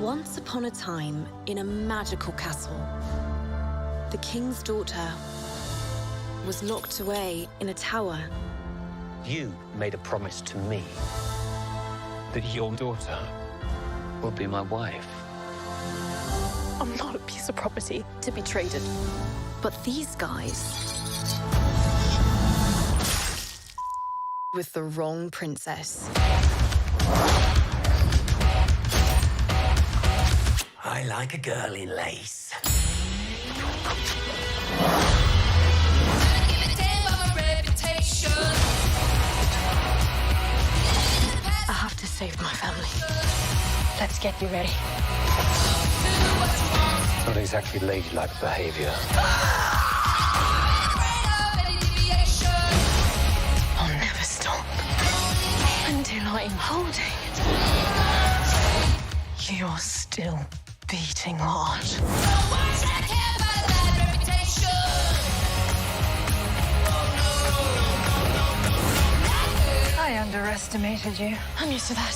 Once upon a time, in a magical castle, the king's daughter was locked away in a tower. You made a promise to me that your daughter will be my wife. I'm not a piece of property to be traded. But these guys with the wrong princess. I like a girl in lace. I have to save my family. Let's get you ready. Not exactly ladylike behavior. I'll never stop until I'm holding you're still beating hard. I underestimated you. I'm used to that.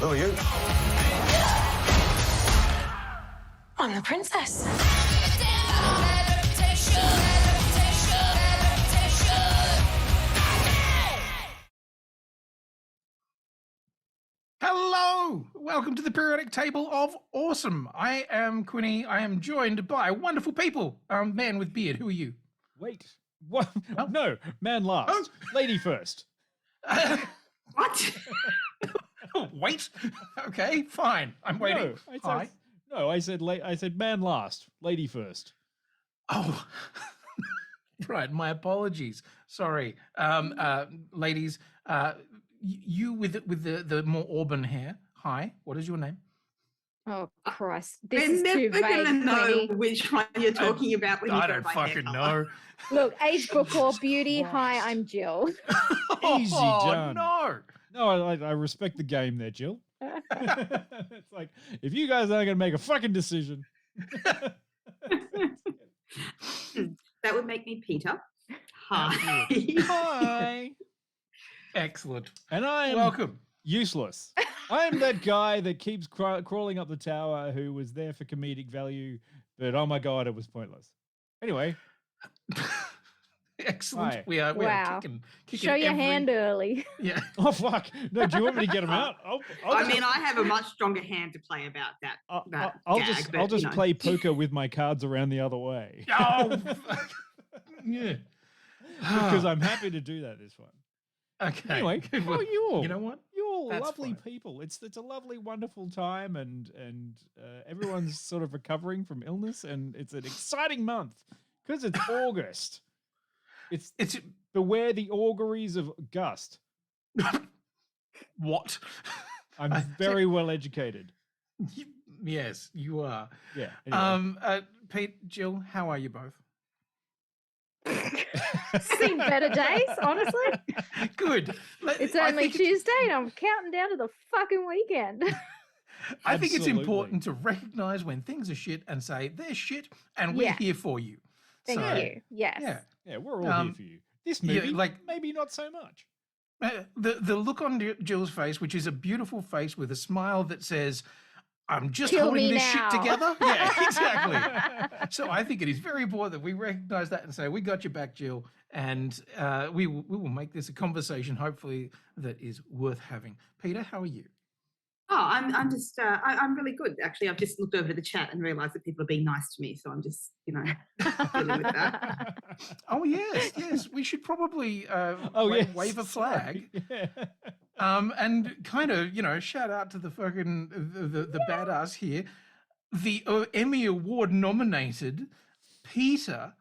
Who are you? I'm the princess. Hello! Welcome to the periodic table of awesome. I am Quinny. I am joined by wonderful people. Man with beard, who are you? Wait. What? Oh. No, man last. Oh. Lady first. What? Wait. Okay, fine. I'm waiting. Hi. I said man last, lady first. Oh, right. My apologies. Sorry, ladies. You with the more auburn hair. Hi. What is your name? Oh Christ! This We're is too never going to vague. know Quinny. which one you're talking about when you I go don't by hair fucking colour. know. Look, age before beauty. Hi, I'm Jill. Easy Oh, done. no. No, I respect the game there, Jill. It's like, if you guys aren't going to make a fucking decision. That would make me Peter. Hi. Hi. Excellent. And I am Welcome. useless. I'm that guy that keeps crawling up the tower who was there for comedic value, but oh my God, it was pointless. Anyway. Excellent. Hi. We are Wow. kicking Show your hand early. Yeah. Oh, fuck. No, do you want me to get them out? I mean, I have a much stronger hand to play about that. I'll gag, just but, you know. play poker with my cards around the other way. Oh, yeah. Because I'm happy to do that this one. Okay. Anyway, Good. how are you all? You know what? You're all That's lovely fine. people. It's a lovely, wonderful time, and everyone's sort of recovering from illness, and it's an exciting month because it's August. It's beware the auguries of Gust. What? I'm very well educated. Yes, you are. Yeah. Anyway. Pete, Jill, how are you both? Seen better days, honestly. Good. It's only Tuesday, and I'm counting down to the fucking weekend. I think it's Absolutely. important to recognize when things are shit and say they're shit, and we're Yeah. here for you. Thank So, you. Yes. Yeah. Yeah, we're all here for you. This movie, maybe not so much. The look on Jill's face, which is a beautiful face with a smile that says, I'm just Kill holding me this shit now. together. Yeah, exactly. So I think it is very important that we recognize that and say, we got your back, Jill. And we will make this a conversation, hopefully, that is worth having. Peter, how are you? Oh, I'm just, I'm really good. Actually, I've just looked over to the chat and realised that people are being nice to me. So I'm just, dealing with that. Oh, yes. We should probably wave a flag. Yeah. And kind of, shout out to the fucking, the badass here. The Emmy Award nominated Peter,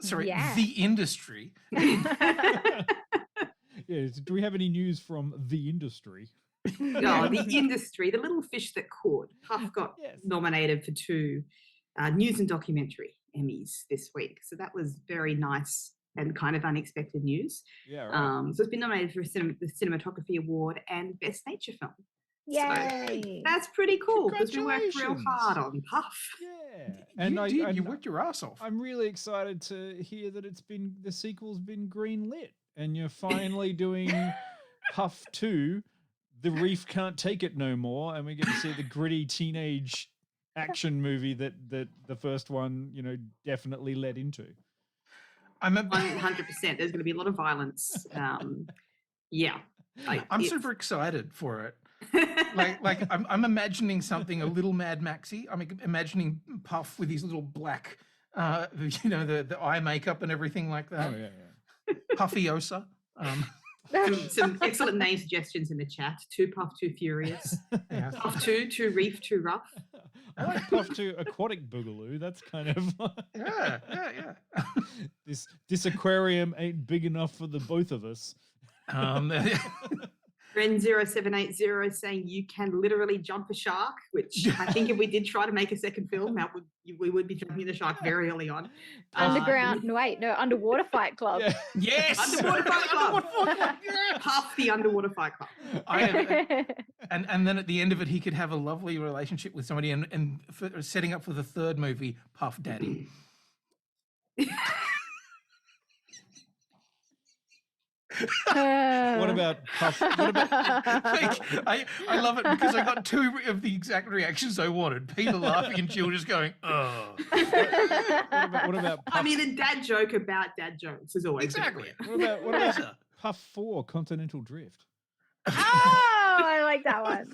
Yeah. The Industry. Yeah, do we have any news from the industry? No, the industry, the little fish that could. Puff got nominated for 2 news and documentary Emmys this week. So that was very nice and kind of unexpected news. Yeah, right. So it's been nominated for the Cinematography Award and Best Nature Film. Yay. So that's pretty cool because we worked real hard on Puff. Yeah. And you worked your ass off. I'm really excited to hear that the sequel's been greenlit and you're finally doing Puff 2, The Reef Can't Take It No More, and we get to see the gritty teenage action movie that the first one, definitely led into. I'm 100%. There's going to be a lot of violence. Yeah. I'm super excited for it. I'm imagining something a little Mad Maxy. I'm imagining Puff with his little black, the eye makeup and everything like that. Oh, yeah. Puffiosa. Some excellent name suggestions in the chat. Too Puff, Too Furious. Yeah. Puff 2, Too Reef, Too Rough. I like Puff 2 Aquatic Boogaloo. That's kind of... yeah. This aquarium ain't big enough for the both of us. Ren0780 saying you can literally jump a shark, which I think if we did try to make a second film, we would be jumping the shark very early on. Underwater Fight Club. Yeah. Yes! Underwater Fight Club. Puff the Underwater Fight Club. And then at the end of it, he could have a lovely relationship with somebody and setting up for the third movie, Puff Daddy. What about Puff? I love it because I got two of the exact reactions I wanted. Peter laughing and Jill just going, oh. What about Puff? I mean, the dad joke about dad jokes is always exactly. What about Puff 4 Continental Drift? Oh, I like that one.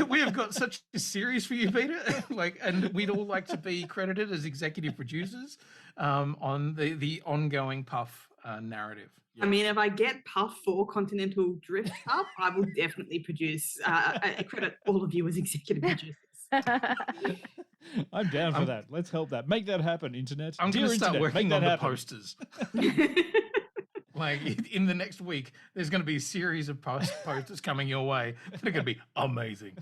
we have got such a series for you, Peter. And we'd all like to be credited as executive producers on the ongoing Puff narrative. I mean, if I get Puff 4 Continental Drift up, I will definitely produce credit all of you as executive producers. I'm down for that. Let's help that. Make that happen, Internet. I'm going to start working on the posters. In the next week, there's going to be a series of posters coming your way. They're going to be amazing.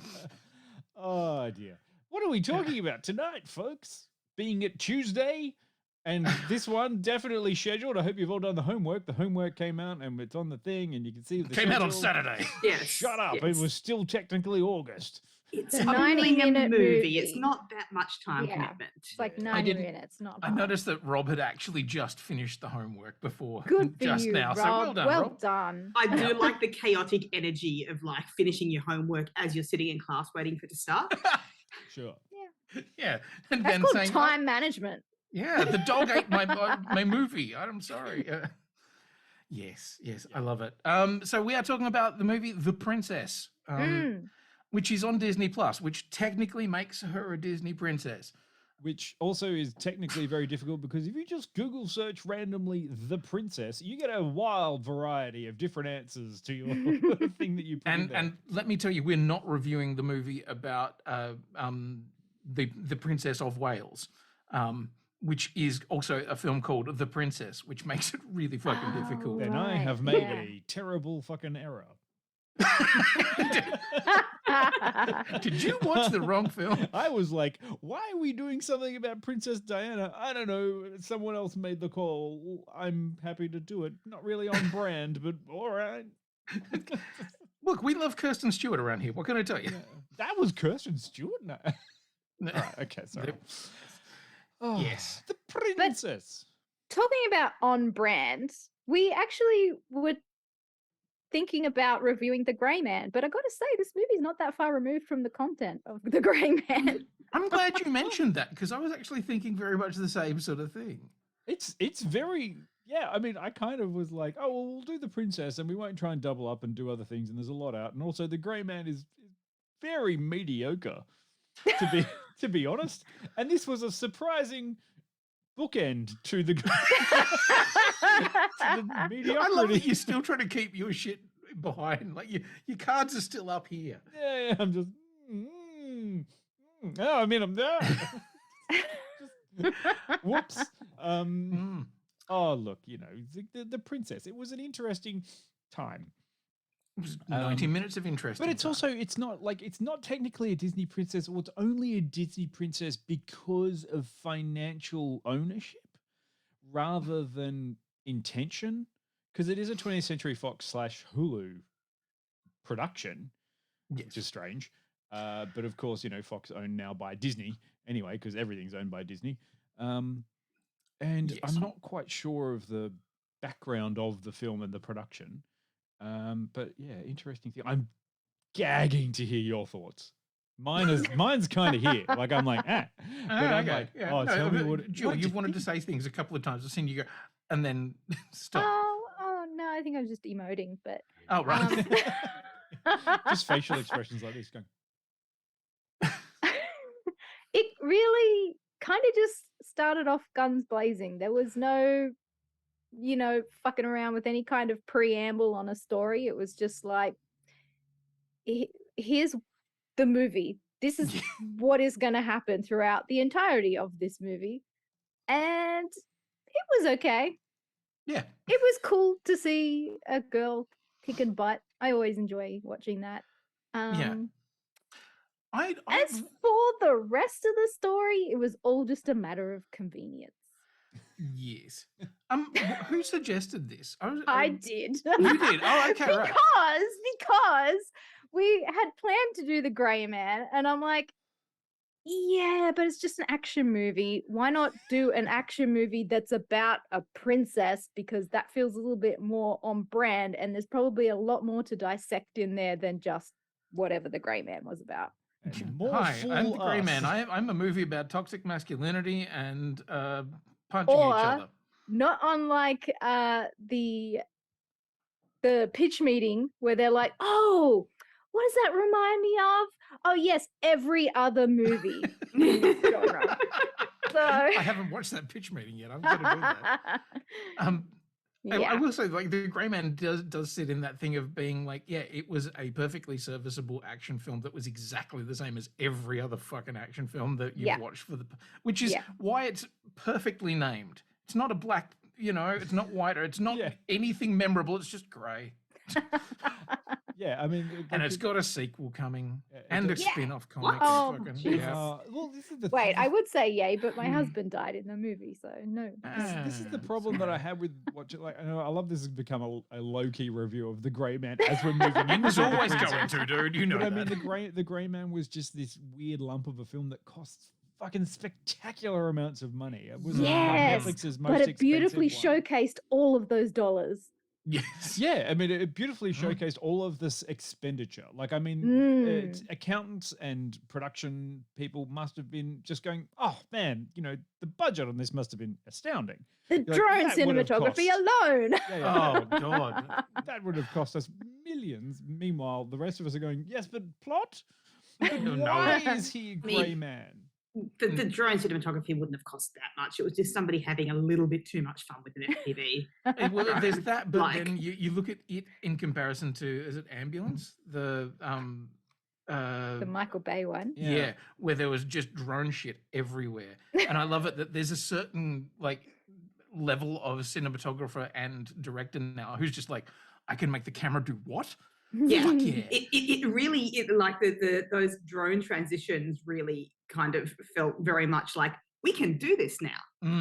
Oh, dear. What are we talking about tonight, folks? Being it Tuesday, and this one definitely scheduled. I hope you've all done the homework. The homework came out, and it's on the thing, and you can see the came out on Saturday. Yes. Shut up. Yes. It was still technically August. It's a 90-minute movie. It's not that much time commitment. It's like 90 minutes. I noticed that Rob had actually just finished the homework before. Good for just you, now. Rob. So well done, Rob. Done. I do like the chaotic energy of finishing your homework as you're sitting in class waiting for it to start. Sure. Yeah. And that's then called saying, time management. Yeah, the dog ate my movie. I'm sorry. Yes, I love it. So we are talking about the movie The Princess. Which is on Disney Plus, which technically makes her a Disney princess. Which also is technically very difficult because if you just Google search randomly The Princess, you get a wild variety of different answers to your thing that you put in there. And let me tell you, we're not reviewing the movie about the Princess of Wales, which is also a film called The Princess, which makes it really fucking difficult. Then I have made a terrible fucking error. Did you watch the wrong film? I was like, why are we doing something about Princess Diana? I don't know. Someone else made the call. I'm happy to do it. Not really on brand, but all right. Look, we love Kirsten Stewart around here. What can I tell you? That was Kirsten Stewart? No. All right, okay, sorry. Yes. The Princess. But talking about on brand, we actually would thinking about reviewing The Grey Man, but I got to say, this movie's not that far removed from the content of The Grey Man. I'm glad you mentioned that because I was actually thinking very much the same sort of thing. It's very, I mean, I kind of was like, oh, well, we'll do The Princess and we won't try and double up and do other things, and there's a lot out. And also The Grey Man is very mediocre, to be honest. And this was a surprising bookend to the mediocrity. I love that you're still trying to keep your shit behind. Like your cards are still up here. Yeah, I'm just. Oh, I mean, I'm there. Whoops. Oh, look, the Princess. It was an interesting time. It was 90 minutes of interest. But it's not technically a Disney princess, or it's only a Disney princess because of financial ownership rather than intention. Because it is a 20th Century Fox / Hulu production, which is strange. But of course, Fox owned now by Disney anyway, because everything's owned by Disney. And yes. I'm not quite sure of the background of the film and the production. But yeah, interesting thing. I'm gagging to hear your thoughts. Mine's kind of here. Like I'm like, but I'm like, tell me what. Jill, what you've wanted to say things a couple of times. I've seen you go, and then stop. Oh no, I think I was just emoting, but Oh right. Just facial expressions like this going. It really kind of just started off guns blazing. There was no, fucking around with any kind of preamble on a story. It was just like, here's the movie. This is what is going to happen throughout the entirety of this movie. And it was okay. Yeah. It was cool to see a girl kicking butt. I always enjoy watching that. As for the rest of the story, it was all just a matter of convenience. Yes. Who suggested this? I did. You did? Oh, okay, right. Because we had planned to do The Grey Man, and I'm like, yeah, but it's just an action movie. Why not do an action movie that's about a princess? Because that feels a little bit more on brand, and there's probably a lot more to dissect in there than just whatever The Grey Man was about. Hi, I'm The Grey Man. I'm a movie about toxic masculinity and punching each other. Not unlike the pitch meeting where they're like, oh, what does that remind me of? Oh, yes, every other movie in this genre. So I haven't watched that pitch meeting yet. I'm going to do that. I will say, like, The Grey Man does sit in that thing of being like, yeah, it was a perfectly serviceable action film that was exactly the same as every other fucking action film that you've watched which is why it's perfectly named. It's not a black, it's not white, or it's not anything memorable. It's just grey. Yeah, I mean, and it's got a sequel coming and a spin-off comic. Oh, well, this is the wait, I would say yay, but my husband died in the movie, so no. This is the problem that I have with watching. Like, I love this has become a low-key review of The Grey Man as we're moving into. It was always going to, dude. You know. But I mean, the Grey Man was just this weird lump of a film that costs fucking spectacular amounts of money. It was Netflix's most but it beautifully expensive showcased all of those dollars. Yes. Yeah, I mean, it beautifully showcased all of this expenditure. Like, I mean, accountants and production people must have been just going, oh, man, the budget on this must have been astounding. The drone cinematography alone. Oh, God. That would have cost us millions. Meanwhile, the rest of us are going, yes, but plot? Why is he a Grey Man? The drone cinematography wouldn't have cost that much. It was just somebody having a little bit too much fun with an FPV. Well, there's that, but then you look at it in comparison to, is it Ambulance? The Michael Bay one. Yeah, where there was just drone shit everywhere. And I love it that there's a certain level of cinematographer and director now who's just like, I can make the camera do what? Yeah, Fuck yeah. It really like those drone transitions really kind of felt very much like we can do this now.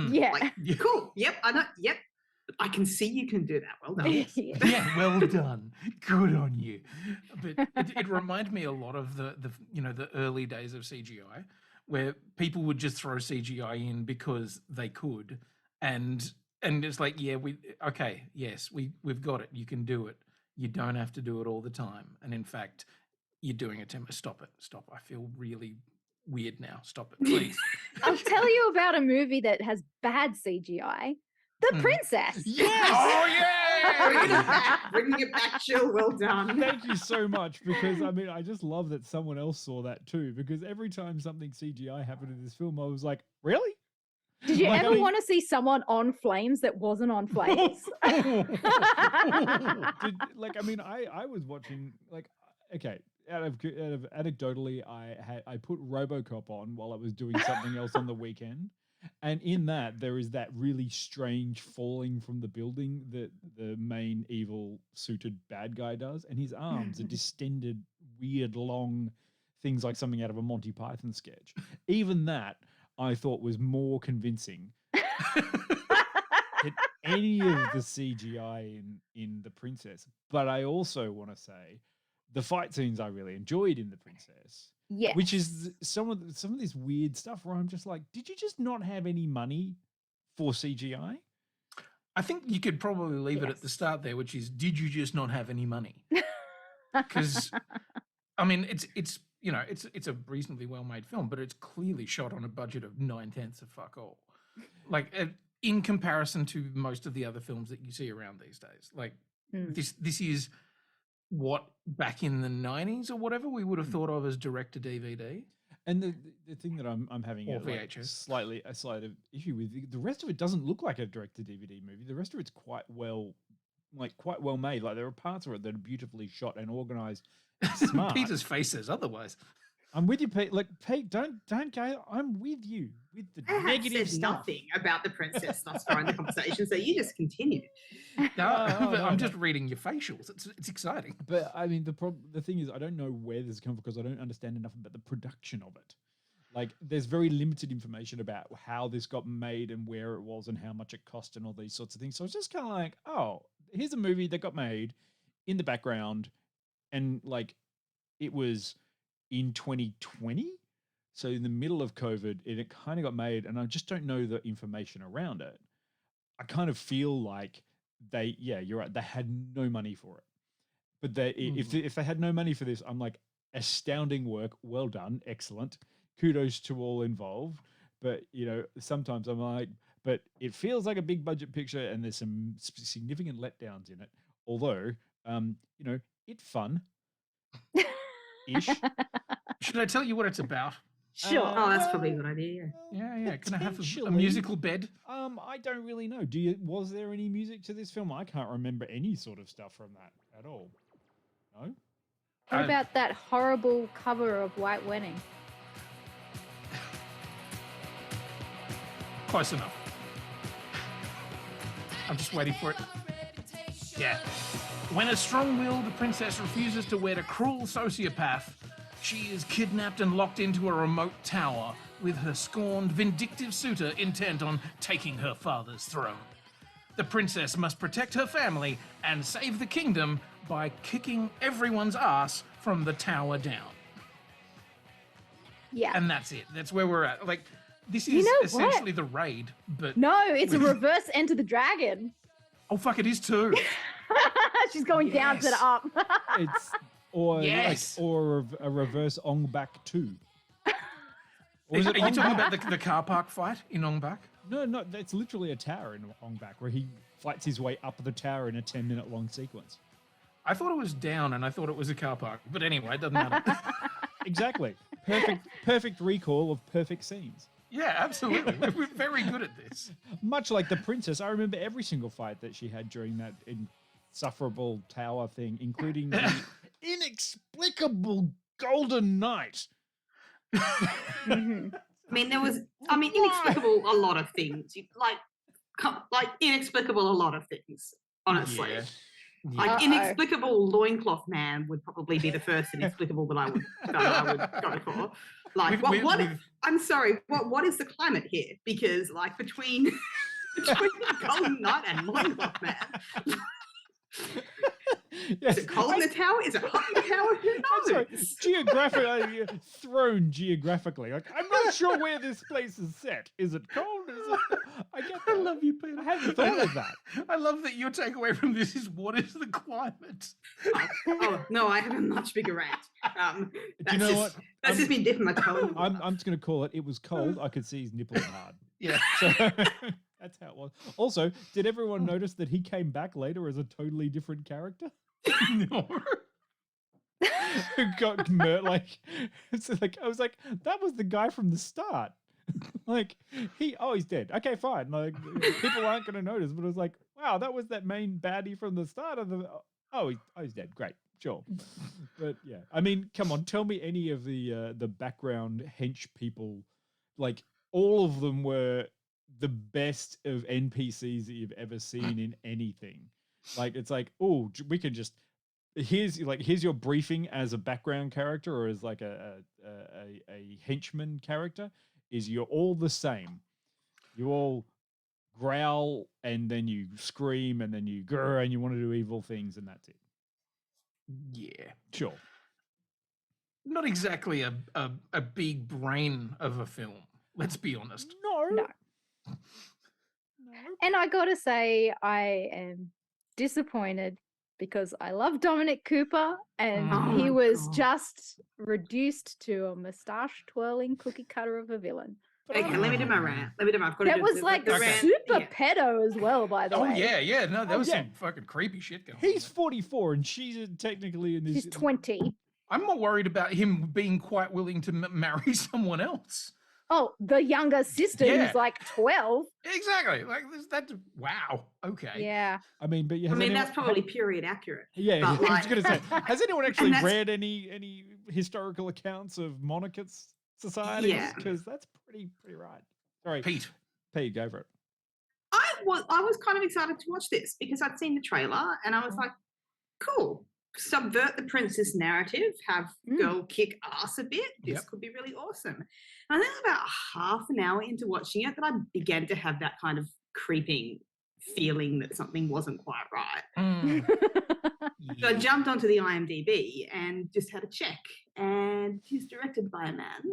Yeah, like, cool. Yep, I know. Yep, I can see you can do that. Well done. Yeah, well done. Good on you. But it reminded me a lot of the early days of CGI, where people would just throw CGI in because they could, and it's like, yeah, we've got it. You can do it. You don't have to do it all the time. And in fact, you're doing it, Tim. Stop it. Stop. I feel really weird now. Stop it, please. I'll tell you about a movie that has bad CGI. The Princess. Yes! Oh, yeah! Bringing it back, Jill. Well done. Thank you so much, because, I mean, I just love that someone else saw that too, because every time something CGI happened in this film, I was like, really? Did you ever want to see someone on flames that wasn't on flames? I was watching, out of anecdotally, I put RoboCop on while I was doing something else on the weekend, and in that there is that really strange falling from the building that the main evil suited bad guy does, and his arms are distended, weird, long things like something out of a Monty Python sketch. Even that I thought was more convincing than any of the CGI in The Princess. But I also want to say the fight scenes I really enjoyed in The Princess. Yeah. Which is some of this weird stuff where I'm just like, did you just not have any money for CGI? I think you could probably leave it at the start there, which is, did you just not have any money? Because, I mean, it's you know, it's a reasonably well-made film, but it's clearly shot on a budget of 9/10 of fuck all. Like, in comparison to most of the other films that you see around these days. Like, this is what back in the 90s or whatever we would have thought of as direct to DVD. And the thing that I'm having Or a VHS. slight issue with, the rest of it doesn't look like a direct to DVD movie. The rest of it's quite well made. Like, there are parts of it that are beautifully shot and organized and smart. Peter's face says otherwise. I'm with you, Pete. Like, Pete, don't go. I'm with you with the negative said stuff. nothing about the princess thus far in the conversation, so you just continue. I'm just reading your facials. It's exciting. But I mean, the thing is, I don't know where this is coming from because I don't understand enough about the production of it. Like, there's very limited information about how this got made and where it was and how much it cost and all these sorts of things. So it's just kind of like, oh, here's a movie that got made in the background, and like, it was in 2020, so in the middle of COVID, and it kind of got made, and I just don't know the information around it. I kind of feel like you're right, they had no money for it. But if they had no money for this, I'm like, astounding work, well done, excellent, kudos to all involved. But you know, sometimes I'm like, but it feels like a big budget picture, and there's some significant letdowns in it. Although, you know, it's fun. Ish. Should I tell you what it's about? Sure. That's probably a good idea. Yeah. Can I have a musical bed? I don't really know. Was there any music to this film? I can't remember any sort of stuff from that at all. No? What about that horrible cover of White Wedding? Close enough. I'm just waiting for it. Yeah. When a strong-willed princess refuses to wed a cruel sociopath, she is kidnapped and locked into a remote tower with her scorned, vindictive suitor intent on taking her father's throne. The princess must protect her family and save the kingdom by kicking everyone's ass from the tower down. Yeah. And that's it. That's where we're at. Like, this is essentially the Raid, but... No, it's a reverse Enter the Dragon. Oh, fuck, it is too. She's going down to the up. It's or a reverse Ong Bak 2. Are you talking about the car park fight in Ong Bak? No, that's literally a tower in Ong Bak where he fights his way up the tower in a 10-minute long sequence. I thought it was down, and I thought it was a car park. But anyway, it doesn't matter. Exactly. Perfect recall of perfect scenes. Yeah, absolutely. We're very good at this. Much like the princess, I remember every single fight that she had during that insufferable tower thing, including the inexplicable Golden Knight. I mean, inexplicable a lot of things. Like inexplicable a lot of things, honestly. Yeah. Like inexplicable loincloth man would probably be the first inexplicable that I would go for. Like I'm sorry, what is the climate here? Because like between Golden Knight and loincloth man. Yes. Is it cold in the tower? Is it hot in the tower? Who knows? Geographically, thrown geographically. Like, I'm not sure where this place is set. Is it cold? I get that. I love you, Peter. I hadn't thought of that. I love that your takeaway from this is, what is the climate? No, I have a much bigger rant. Do you know what? That's just been dipping my toe. I'm just going to call it was cold. I could see his nipples hard. Yeah. So that's how it was. Also, did everyone notice that he came back later as a totally different character? No. Who got like, so like, I was like, that was the guy from the start. Like, he's dead. Okay, fine. Like, people aren't going to notice, but it was like, wow, that was that main baddie from the start of the. He's dead. Great, sure. But yeah, I mean, come on, tell me any of the background hench people, like all of them were the best of NPCs that you've ever seen in anything. Like, it's like, oh, we can just here's your briefing as a background character or as like a henchman character. Is you're all the same. You all growl and then you scream and then you grr and you want to do evil things and that's it. Yeah, sure. Not exactly a big brain of a film. Let's be honest. No. And I gotta say, I am disappointed because I love Dominic Cooper and Oh he my was God. just reduced to a moustache twirling cookie cutter of a villain. Okay, let me do my rant. Let me do my. I've got to That do was like the rant. super Yeah. pedo as well, by the Oh way. yeah. No, there was yeah. some fucking creepy shit going He's on. 44 and she's technically in this. She's 20. I'm more worried about him being quite willing to marry someone else. Oh, the younger sister Yeah. who's like 12. Exactly. Like that's wow. Okay. Yeah. I mean, but I mean, that's probably period accurate. Yeah, but I was like- going to say, has anyone actually that's- read any historical accounts of monarchist societies? Yeah. Because that's pretty right. Sorry, Pete, go for it. I was kind of excited to watch this because I'd seen the trailer and I was like, cool. Subvert the princess narrative, have girl kick ass a bit. This could be really awesome. And I think about half an hour into watching it that I began to have that kind of creeping feeling that something wasn't quite right. So I jumped onto the IMDb and just had a check. And it is directed by a man.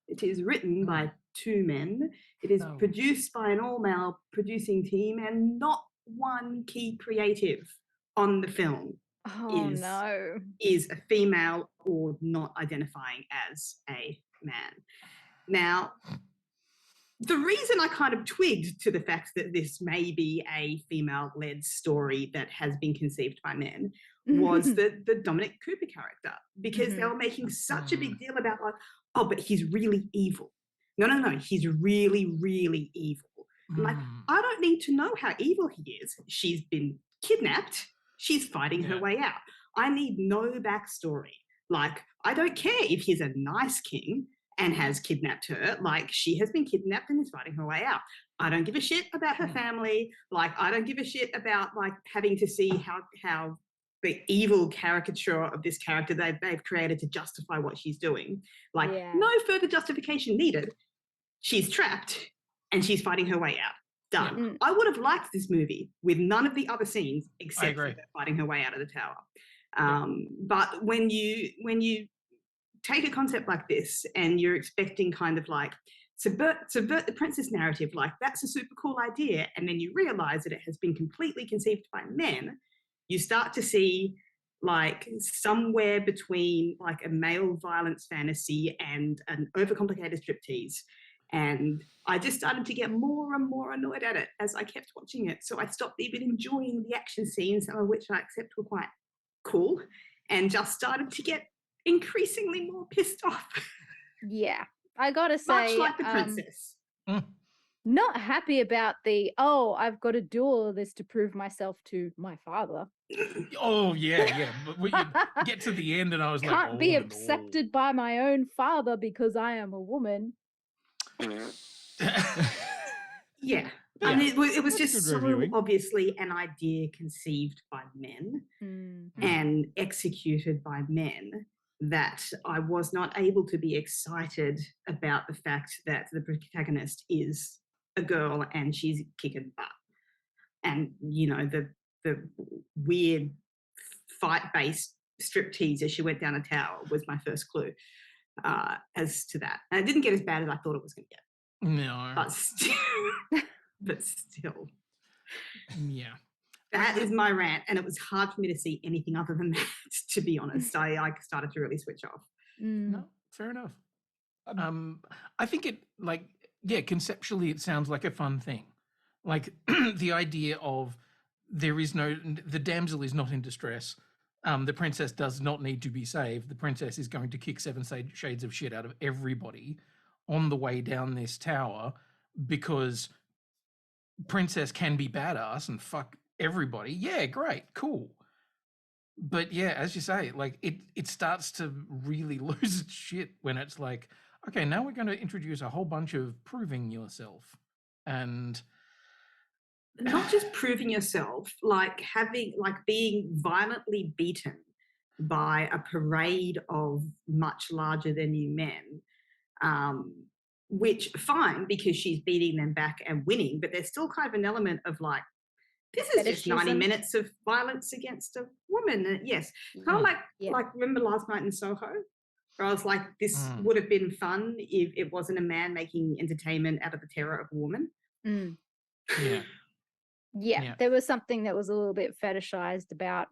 It is written by 2 men. It is produced by an all-male producing team and not one key creative on the film is a female or not identifying as a man. Now, the reason I kind of twigged to the fact that this may be a female-led story that has been conceived by men was the Dominic Cooper character, because they were making such a big deal about like, oh, but he's really evil. No, he's really, really evil. I'm like, I don't need to know how evil he is. She's been kidnapped. She's fighting her way out. I need no backstory. Like, I don't care if he's a nice king and has kidnapped her. Like, she has been kidnapped and is fighting her way out. I don't give a shit about her family. Like, I don't give a shit about like having to see how the evil caricature of this character they've created to justify what she's doing. Like, no further justification needed. She's trapped and she's fighting her way out. Done. I would have liked this movie with none of the other scenes except for her fighting her way out of the tower. But when you take a concept like this and you're expecting kind of like subvert the princess narrative, like that's a super cool idea, and then you realize that it has been completely conceived by men, you start to see like somewhere between like a male violence fantasy and an overcomplicated striptease. And I just started to get more and more annoyed at it as I kept watching it. So I stopped even enjoying the action scenes, some of which I accept were quite cool, and just started to get increasingly more pissed off. Yeah, I gotta say, much like the princess. Not happy about I've got to do all of this to prove myself to my father. Oh yeah. But we get to the end, and I was like, can't be accepted by my own father because I am a woman. Yeah. I mean, it was just so obviously an idea conceived by men and executed by men that I was not able to be excited about the fact that the protagonist is a girl and she's kicking butt. And, you know, the weird fight-based striptease as she went down a tower was my first clue as to that. And it didn't get as bad as I thought it was going to get. No. But still. Yeah. That is my rant, and it was hard for me to see anything other than that, to be honest. I started to really switch off. No, fair enough. I think it, like, conceptually it sounds like a fun thing. Like, the idea of the damsel is not in distress. The princess does not need to be saved. The princess is going to kick 7 shades of shit out of everybody on the way down this tower because princess can be badass and fuck everybody. Yeah, great, cool. But yeah, as you say, like it starts to really lose its shit when it's like, okay, now we're going to introduce a whole bunch of proving yourself. And not just proving yourself, like being violently beaten by a parade of much larger than you men, which fine because she's beating them back and winning, but there's still kind of an element of like, this is just 90 minutes of violence against a woman. Yes, kind of like remember last night in Soho, where I was like, this would have been fun if it wasn't a man making entertainment out of the terror of a woman. Yeah. Yeah, there was something that was a little bit fetishized about,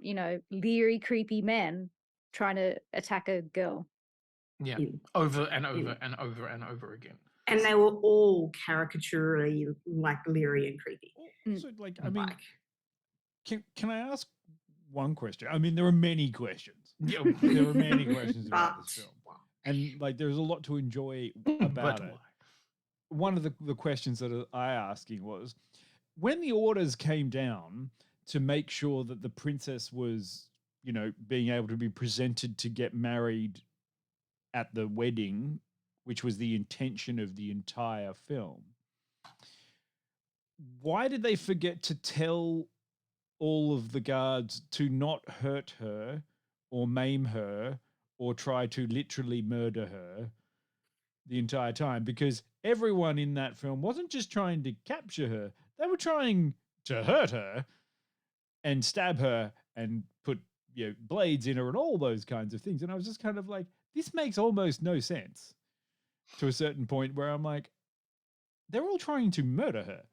leery, creepy men trying to attack a girl. Yeah, over and over and over and over again. And they were all caricaturally leery and creepy. So, can I ask one question? I mean, there are many questions. Yeah. There are many questions about this film, and there's a lot to enjoy about it. One of the questions that I asking was, when the orders came down to make sure that the princess was, being able to be presented to get married at the wedding, which was the intention of the entire film, why did they forget to tell all of the guards to not hurt her or maim her or try to literally murder her the entire time? Because everyone in that film wasn't just trying to capture her, they were trying to hurt her and stab her and put blades in her and all those kinds of things. And I was just kind of like, this makes almost no sense to a certain point where I'm like, they're all trying to murder her.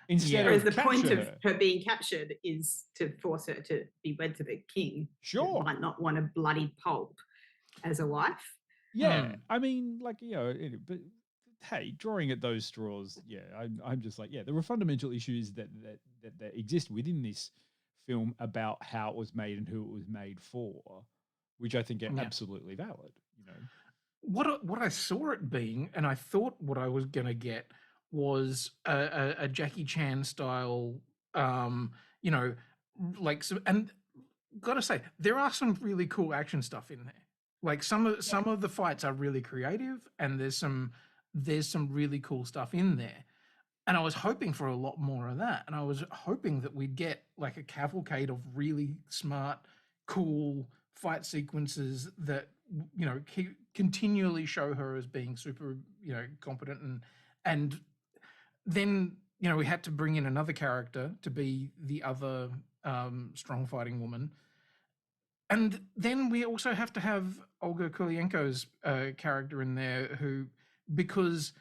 Instead of the point of her. her being captured is to force her to be wed to the king. Sure. Might not want a bloody pulp as a wife. Yeah. I mean, but hey, drawing at those straws, I'm just like, there were fundamental issues that exist within this film about how it was made and who it was made for, which I think are absolutely valid, What I saw it being, and I thought what I was going to get was a Jackie Chan style, and gotta say, there are some really cool action stuff in there. Like some of the fights are really creative, and there's some really cool stuff in there. And I was hoping for a lot more of that. And I was hoping that we'd get like a cavalcade of really smart, cool fight sequences that continually show her as being super competent, and then we had to bring in another character to be the other strong fighting woman, and then we also have to have Olga Kurylenko's character in there, because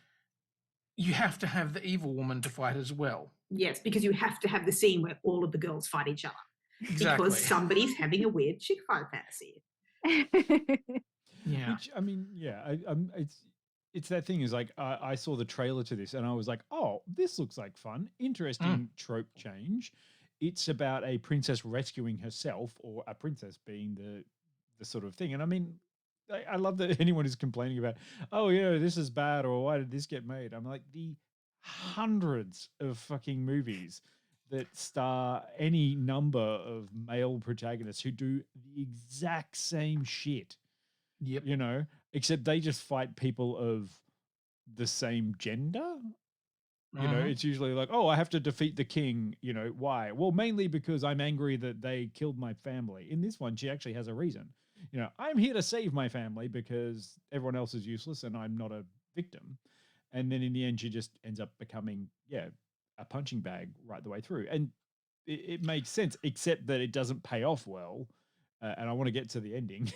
you have to have the evil woman to fight as well. Yes, because you have to have the scene where all of the girls fight each other. Exactly. Because somebody's having a weird chick fight fantasy. Yeah. Which, I mean, it's that thing is like, I saw the trailer to this and I was like, oh, this looks like fun. Interesting trope change. It's about a princess rescuing herself, or a princess being the sort of thing. And I mean, I love that anyone is complaining about, oh, this is bad, or why did this get made? I'm like, the hundreds of fucking movies that star any number of male protagonists who do the exact same shit. Yep. Except they just fight people of the same gender. It's usually like, oh, I have to defeat the king. Why? Well, mainly because I'm angry that they killed my family. In this one, she actually has a reason. I'm here to save my family because everyone else is useless and I'm not a victim. And then in the end, she just ends up becoming, a punching bag right the way through. And it makes sense, except that it doesn't pay off well. And I want to get to the ending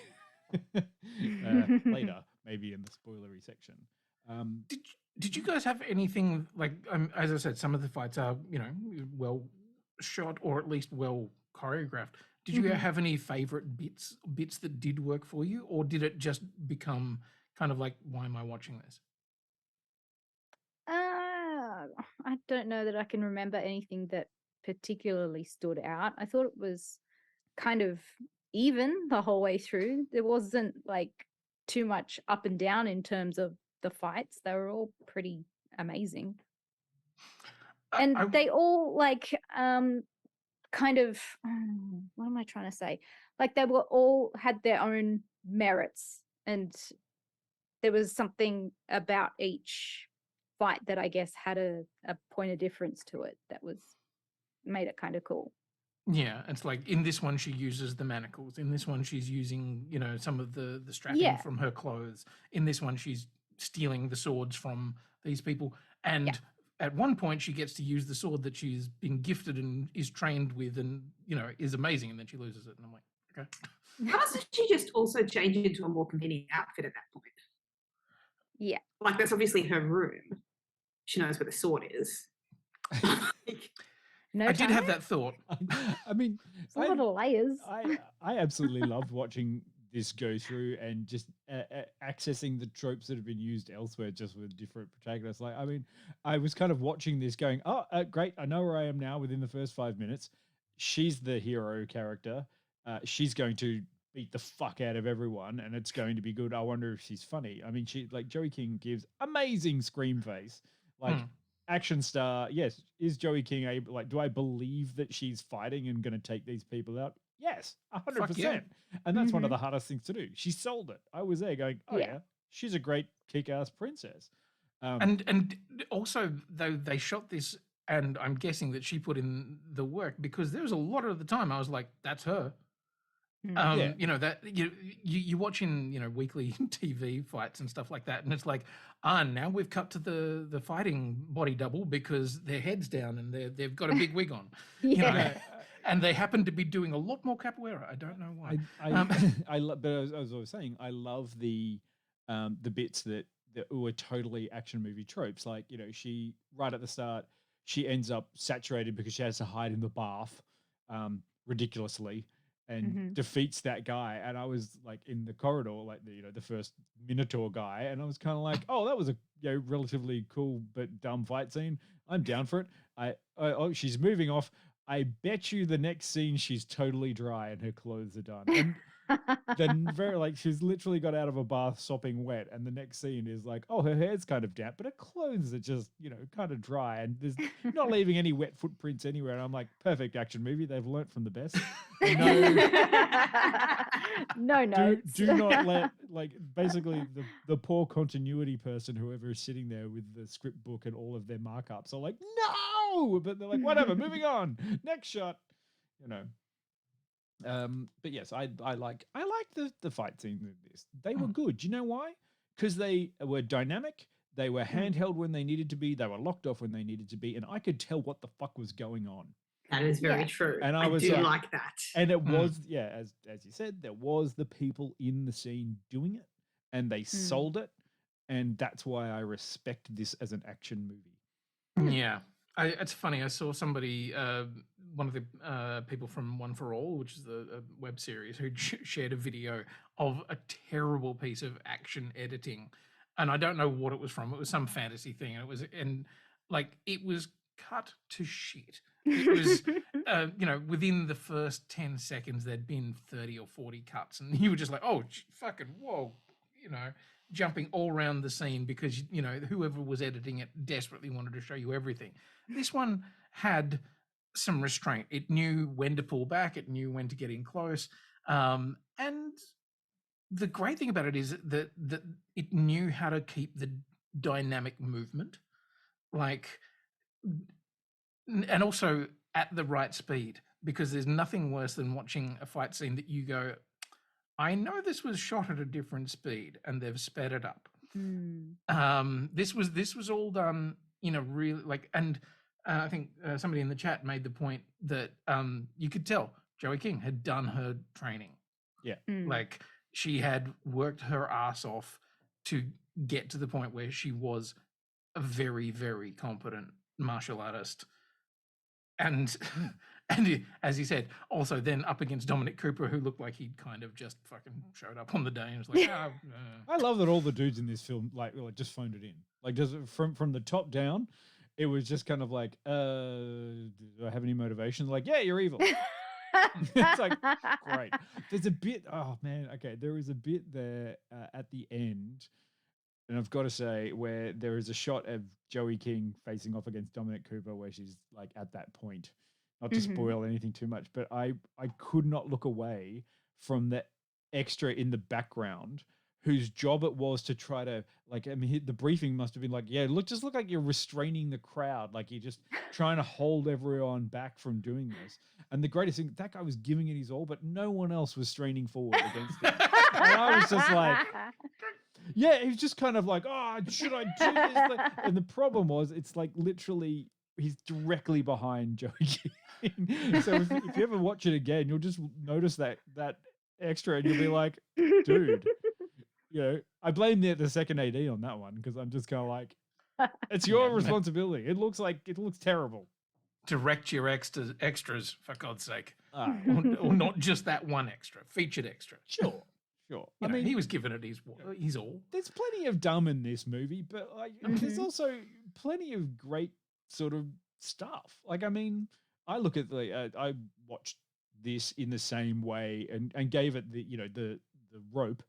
later, maybe in the spoilery section. Did you guys have anything like, as I said, some of the fights are, well shot or at least well choreographed. Did you have any favorite bits that did work for you, or did it just become kind of like, why am I watching this? I don't know that I can remember anything that particularly stood out. I thought it was kind of even the whole way through. There wasn't like too much up and down in terms of the fights. They were all pretty amazing. And they all kind of, what am I trying to say? Like they were all had their own merits, and there was something about each fight that I guess had a point of difference to it that made it kind of cool. Yeah, it's like in this one she uses the manacles. In this one she's using, some of the strapping from her clothes. In this one she's stealing the swords from these people. And at one point she gets to use the sword that she's been gifted and is trained with, and is amazing, and then she loses it. And I'm like, okay. How doesn't she just also change into a more convenient outfit at that point? Yeah. Like that's obviously her room. She knows where the sword is. No I did time? have that thought. I mean, It's a lot of layers. I absolutely loved watching this go through and just accessing the tropes that have been used elsewhere, just with different protagonists. Like, I mean, I was kind of watching this, going, "Oh, great! I know where I am now." Within the first 5 minutes, she's the hero character. She's going to beat the fuck out of everyone, and it's going to be good. I wonder if she's funny. I mean, she like Joey King gives amazing scream face, like. Action star, yes. Is Joey King able? Like, do I believe that she's fighting and going to take these people out? Yes, 100%. And that's one of the hardest things to do. She sold it. I was there going, oh yeah, she's a great kick-ass princess. And also, though, they shot this, and I'm guessing that she put in the work, because there was a lot of the time I was like, that's her. You know, that you watching, you know, weekly TV fights and stuff like that, and it's like, now we've cut to the fighting body double because their head's down and they've got a big wig on. You know, and they happen to be doing a lot more capoeira. I don't know why. But as I was saying, I love the bits that were totally action movie tropes. Like, you know, she right at the start, she ends up saturated because she has to hide in the bath, ridiculously, and defeats that guy. And I was like in the corridor, like the first Minotaur guy, and I was kind of like, oh, that was a relatively cool but dumb fight scene. I'm down for it. Oh, she's moving off. I bet you the next scene she's totally dry and her clothes are done. And then she's literally got out of a bath sopping wet, and the next scene is like, oh, her hair's kind of damp, but her clothes are just, kind of dry, and there's not leaving any wet footprints anywhere. And I'm like, perfect action movie. They've learnt from the best. No notes. Do not let basically the poor continuity person, whoever is sitting there with the script book and all of their markups, are like, no, but they're like, whatever, moving on, next shot, But yes, I like the fight scenes in this. They were good. Do you know why? Because they were dynamic. They were handheld when they needed to be. They were locked off when they needed to be, and I could tell what the fuck was going on. That is very true. And I do like that. And it was, as you said, there was the people in the scene doing it, and they sold it, and that's why I respect this as an action movie. Yeah. It's funny. I saw somebody, one of the people from One for All, which is the web series, who shared a video of a terrible piece of action editing, and I don't know what it was from. It was some fantasy thing, and it was cut to shit. It was, within the first 10 seconds, there'd been 30 or 40 cuts, and you were just like, oh, fucking whoa, jumping all around the scene because, whoever was editing it desperately wanted to show you everything. This one had some restraint. It knew when to pull back. It knew when to get in close. And the great thing about it is that it knew how to keep the dynamic movement, and also at the right speed, because there's nothing worse than watching a fight scene that you go, I know this was shot at a different speed and they've sped it up. This was all done in a really I think somebody in the chat made the point that you could tell Joey King had done her training. Yeah. She had worked her ass off to get to the point where she was a very, very competent martial artist. And as he said, also then up against Dominic Cooper, who looked like he'd kind of just fucking showed up on the day and was like, I love that all the dudes in this film just phoned it in. Just from the top down, it was just kind of like, do I have any motivation? Like, yeah, you're evil. It's like, great. There's a bit, oh man, okay, there is a bit there at the end, and I've got to say, where there is a shot of Joey King facing off against Dominic Cooper where she's at that point. Not to spoil anything too much, but I could not look away from the extra in the background whose job it was to try to, the briefing must have been like, yeah, just look like you're restraining the crowd. Like you're just trying to hold everyone back from doing this. And the greatest thing, that guy was giving it his all, but no one else was straining forward against it. And I was just like, yeah, he was just kind of like, oh, should I do this? And the problem was, it's literally, he's directly behind Joey King. So if you ever watch it again, you'll just notice that extra, and you'll be like, dude, I blame the second AD on that one, because I'm just kind of like, it's your responsibility. It looks terrible. Direct your extras, for God's sake. Ah, Or not just that one extra, featured extra. sure. I mean, he was given it his all. There's plenty of dumb in this movie, but like, there's also plenty of great sort of stuff. Like, I mean, I look at I watched this in the same way and gave it the rope,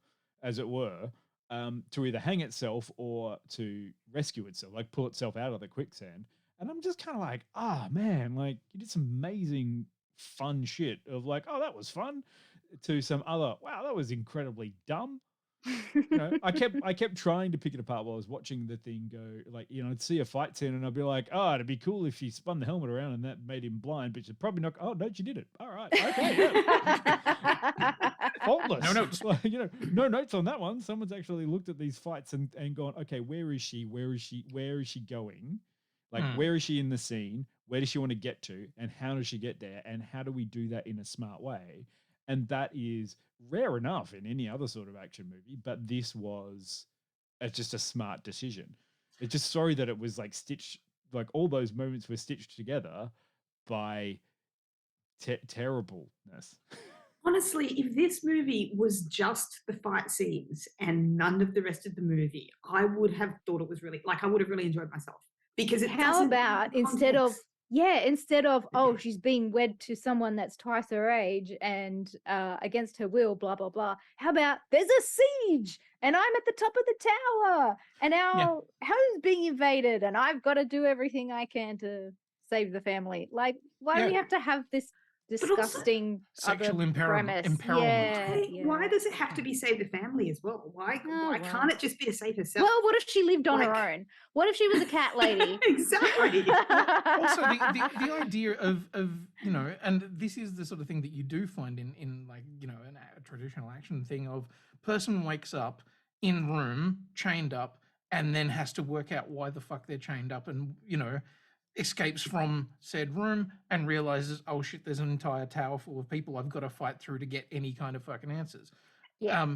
as it were, to either hang itself or to rescue itself, like pull itself out of the quicksand. And I'm just kind of like, man, like you did some amazing fun shit of like, oh, that was fun, to some other, wow, that was incredibly dumb. I kept trying to pick it apart while I was watching the thing go. Like, I'd see a fight scene and I'd be like, oh, it'd be cool if she spun the helmet around and that made him blind, but she'd probably not. Oh no, she did it. All right, okay, yeah. Faultless. No notes. No notes on that one. Someone's actually looked at these fights and gone, okay, where is she? Where is she going? Like, where is she in the scene? Where does she want to get to? And how does she get there? And how do we do that in a smart way? And that is rare enough in any other sort of action movie, but this was just a smart decision. It's just sorry that it was like stitched, like all those moments were stitched together by terribleness. Honestly, if this movie was just the fight scenes and none of the rest of the movie, I would have thought it was really, I would have really enjoyed myself, because how about instead of she's being wed to someone that's twice her age and against her will, blah blah blah, how about there's a siege and I'm at the top of the tower and our home's being invaded and I've got to do everything I can to save the family? Like, why do we have to have this disgusting sexual premise? empowerment? Why does it have to be save the family as well? Why can't it just be to save herself? Well, what if she lived on her own? What if she was a cat lady? Exactly. Also, the idea of and this is the sort of thing that you do find in like a traditional action thing of person wakes up in room chained up and then has to work out why the fuck they're chained up and escapes from said room and realizes, oh shit, there's an entire tower full of people I've got to fight through to get any kind of fucking answers. Yeah.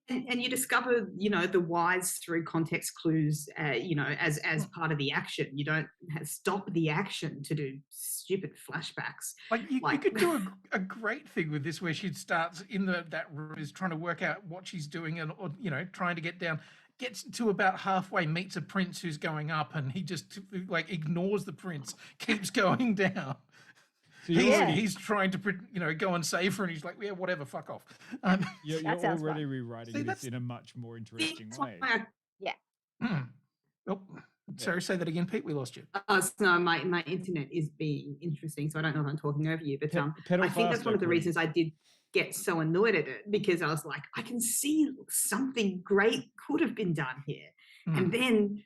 And you discover, the whys through context clues, as part of the action. You don't stop the action to do stupid flashbacks. Like you could do a great thing with this where she starts in that room, is trying to work out what she's doing and, or trying to get down. Gets to about halfway, meets a prince who's going up, and he just ignores the prince, keeps going down. So he's trying to go and save her, and he's like, yeah, whatever, fuck off. You're already rewriting this in a much more interesting way. Oh, sorry, say that again, Pete. We lost you. No, my internet is being interesting, so I don't know if I'm talking over you, but I think that's one of the reasons I did get so annoyed at it, because I was like, I can see something great could have been done here. And then,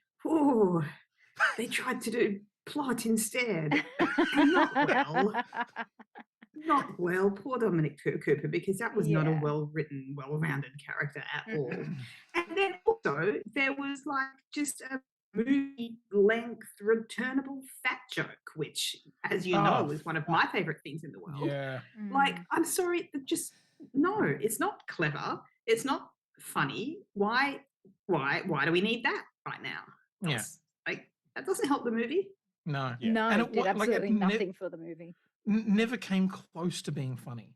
they tried to do plot instead. Not well. Poor Dominic Cooper, because that was not a well-written, well-rounded character at all. And then also, there was just a movie-length returnable fat joke, which, as you know, is one of my favorite things in the world. Yeah. I'm sorry, no, it's not clever. It's not funny. Why do we need that right now? That doesn't help the movie. No. No, and it did absolutely nothing for the movie. Never came close to being funny.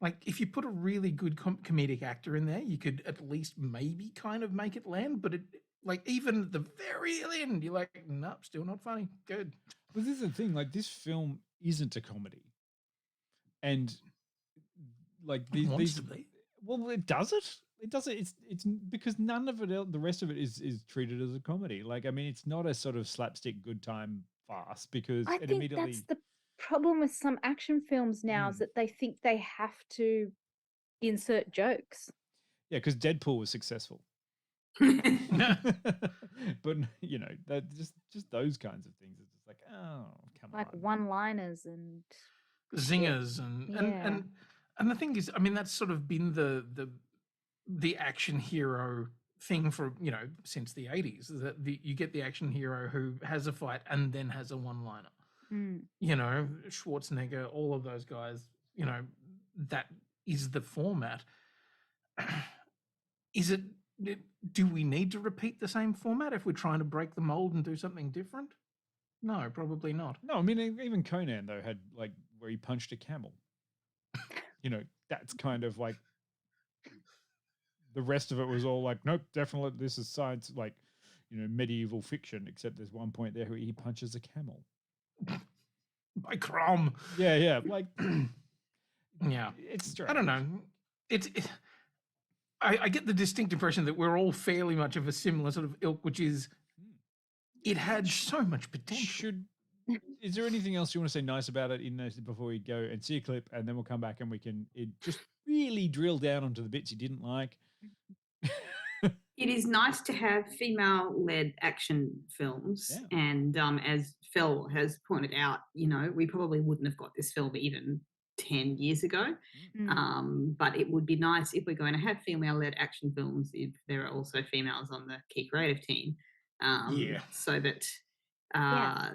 Like, if you put a really good comedic actor in there, you could at least maybe kind of make it land, but even at the very end, you're like, nope, still not funny. Good. But this is the thing, this film isn't a comedy. And these well, it does it. It does it. It's because none of it, the rest of it is treated as a comedy. It's not a sort of slapstick good time farce, because I think that's the problem with some action films now, is that they think they have to insert jokes. Yeah, because Deadpool was successful. But that just those kinds of things. It's just like, oh, come on. One-liners and zingers and the thing is, that's sort of been the action hero thing for since the 80s, that you get the action hero who has a fight and then has a one-liner. Schwarzenegger, all of those guys, that is the format. Do we need to repeat the same format if we're trying to break the mold and do something different? No, probably not. No, I mean, even Conan, though, had, like, where he punched a camel. That's kind of like, the rest of it was all like, nope, definitely this is science, like, medieval fiction, except there's one point there where he punches a camel. By Crom. Yeah, like, yeah. It's strange. I don't know. I get the distinct impression that we're all fairly much of a similar sort of ilk, which is it had so much potential. Is there anything else you want to say nice about it in this before we go and see a clip, and then we'll come back and we can just really drill down onto the bits you didn't like? It is nice to have female-led action films, and as Phil has pointed out, we probably wouldn't have got this film even 10 years ago. But it would be nice if we're going to have female-led action films if there are also females on the key creative team, so that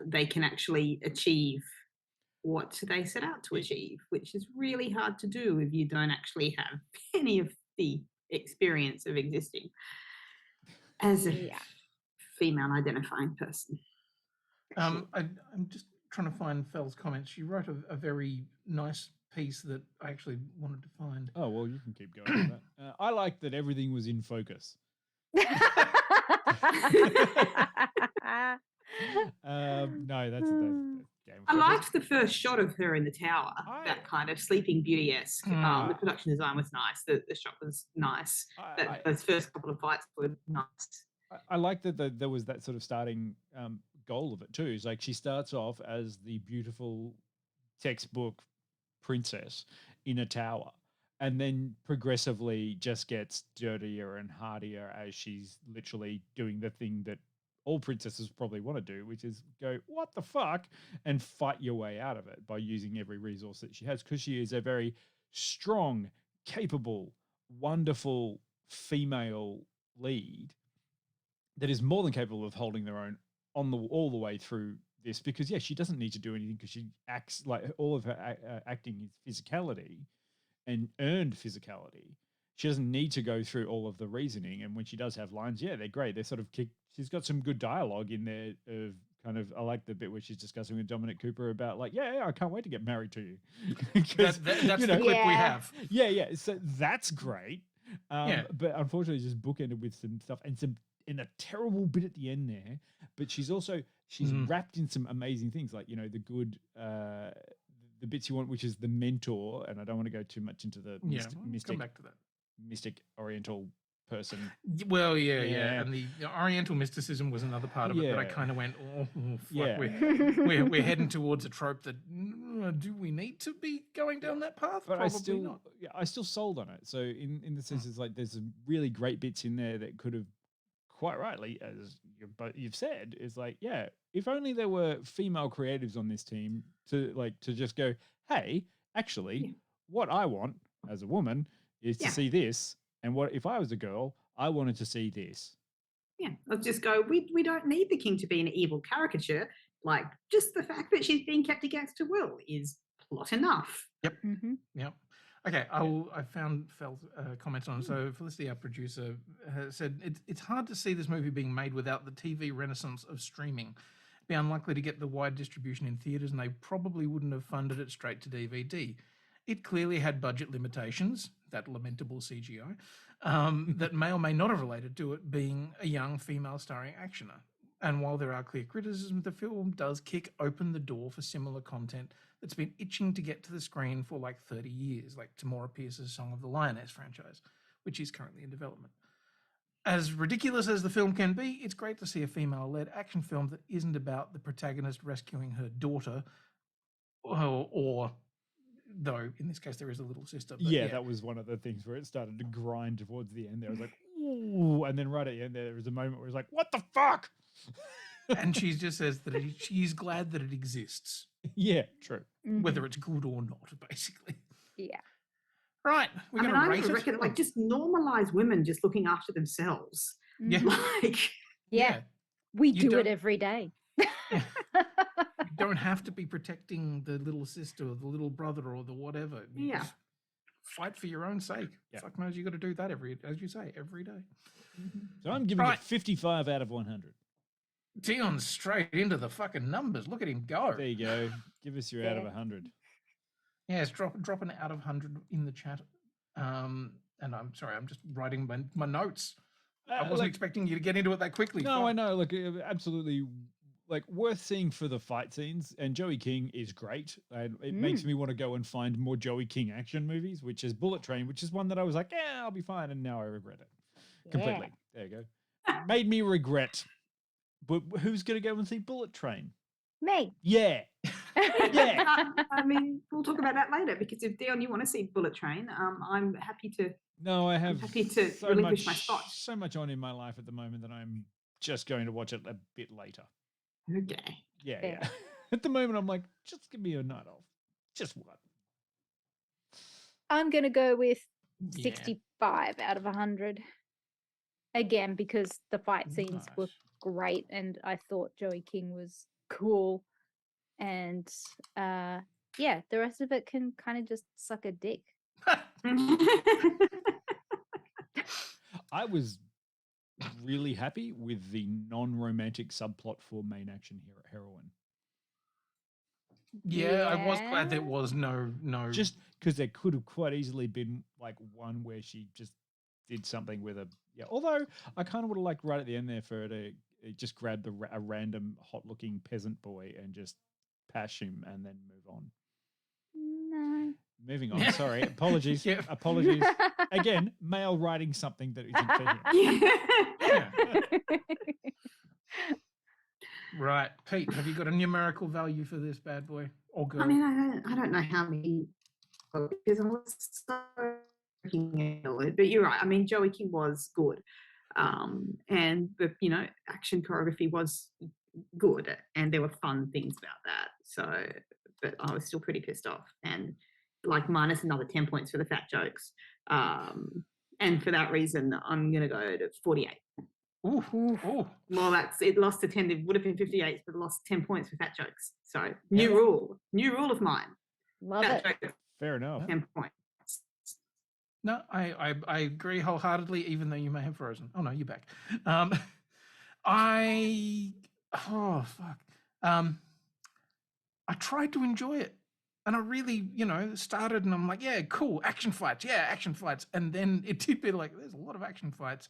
they can actually achieve what they set out to achieve, which is really hard to do if you don't actually have any of the experience of existing as a female identifying person. I'm just trying to find Fel's comments. She wrote a very nice piece that I actually wanted to find. Oh, well, you can keep going with that. I like that everything was in focus. No, that's I liked the first shot of her in the tower, that kind of Sleeping Beauty-esque. The production design was nice. The shot was nice. Those first couple of fights were nice. I like that there was that sort of starting goal of it too. It's like she starts off as the beautiful textbook princess in a tower, and then progressively just gets dirtier and hardier as she's literally doing the thing that all princesses probably want to do, which is go, what the fuck, and fight your way out of it by using every resource that she has, because she is a very strong, capable, wonderful female lead that is more than capable of holding their own all the way through this, because she doesn't need to do anything, because she acts like all of her acting is physicality and earned physicality. She doesn't need to go through all of the reasoning, and when she does have lines, they're great. They're sort of she's got some good dialogue in there of kind of, I like the bit where she's discussing with Dominic Cooper about like, I can't wait to get married to you. That's the clip we have. Yeah. So that's great. But unfortunately, just bookended with some stuff and a terrible bit at the end there. But she's wrapped in some amazing things, like the good the bits you want, which is the mentor. And I don't want to go too much into the mystic. Come back to that. Mystic Oriental person. Well, and the Oriental mysticism was another part of it that I kind of went, fuck, we're heading towards a trope that do we need to be going down that path? But Probably not. I still sold on it. So in the sense, it's like there's some really great bits in there that could have, quite rightly, as you've said, is like, if only there were female creatives on this team to just go, hey, actually, what I want as a woman is to see this, and what if I was a girl, I wanted to see this. Yeah, I'll just go, we don't need the king to be an evil caricature. Like, just the fact that she's being kept against her will is plot enough. Yep. Yep. Okay, I found Fel's comments on it. So Felicity, our producer, said it's hard to see this movie being made without the TV renaissance of streaming. It'd be unlikely to get the wide distribution in theatres, and they probably wouldn't have funded it straight to DVD. It clearly had budget limitations, that lamentable CGI, that may or may not have related to it being a young female starring actioner. And while there are clear criticisms, the film does kick open the door for similar content that's been itching to get to the screen for like 30 years, like Tamora Pierce's Song of the Lioness franchise, which is currently in development. As ridiculous as the film can be, it's great to see a female-led action film that isn't about the protagonist rescuing her daughter or though in this case there is a little sister. But that was one of the things where it started to grind towards the end there. I was like, ooh, and then right at the end there was a moment where it's like, what the fuck? And she just says that she's glad that it exists. Yeah, true. Whether it's good or not, basically. Yeah. Right. We're going to rate it. Reckon, like, just normalize women just looking after themselves. Yeah. Like, we do it every day. You don't have to be protecting the little sister or the little brother or the whatever. You just fight for your own sake. Fuck knows you got to do that every day. So I'm giving it 55 out of 100. Dion's straight into the fucking numbers. Look at him go. There you go. Give us your out of 100. Yeah, it's dropping out of 100 in the chat. And I'm sorry, I'm just writing my notes. I wasn't expecting you to get into it that quickly. No, I know. Look, absolutely, like worth seeing for the fight scenes. And Joey King is great. And it makes me want to go and find more Joey King action movies, which is Bullet Train, which is one that I was like, yeah, I'll be fine. And now I regret it completely. There you go. Made me regret. But who's going to go and see Bullet Train? Me. Yeah. Yeah. I mean, we'll talk about that later because if Dion, you want to see Bullet Train, I'm happy to. No, I have happy to so relinquish much, my spot. so much on in my life at the moment that I'm just going to watch it a bit later. Okay. Yeah. At the moment, I'm like, just give me a night off. Just one. I'm going to go with 65 out of 100. Again, because the fight scenes were great and I thought Joey King was cool. And the rest of it can kind of just suck a dick. I was really happy with the non-romantic subplot for main action heroine. Yeah, I was glad there was no. Just because there could have quite easily been like one where she just did something with a. Yeah, although I kind of would have liked right at the end there for her to just grab a random hot-looking peasant boy and just pash him and then move on. No. Moving on. Sorry. Apologies. Apologies. Again, male writing something that isn't for him. Right. Pete, have you got a numerical value for this bad boy or girl? I mean, I don't know how many because I was so looking at it, but you're right. I mean, Joey King was good. And the action choreography was good and there were fun things about that. So, but I was still pretty pissed off and like minus another 10 points for the fat jokes. And for that reason, I'm going to go to 48. Ooh. Well, it lost to 10. It would have been 58, but it lost 10 points for fat jokes. So new rule of mine. Love fat it. Jokes, fair enough. 10 points. No, I agree wholeheartedly, even though you may have frozen. Oh no, you're back. I tried to enjoy it. And I really, started and I'm like, yeah, cool, action fights. And then it did be like, there's a lot of action fights.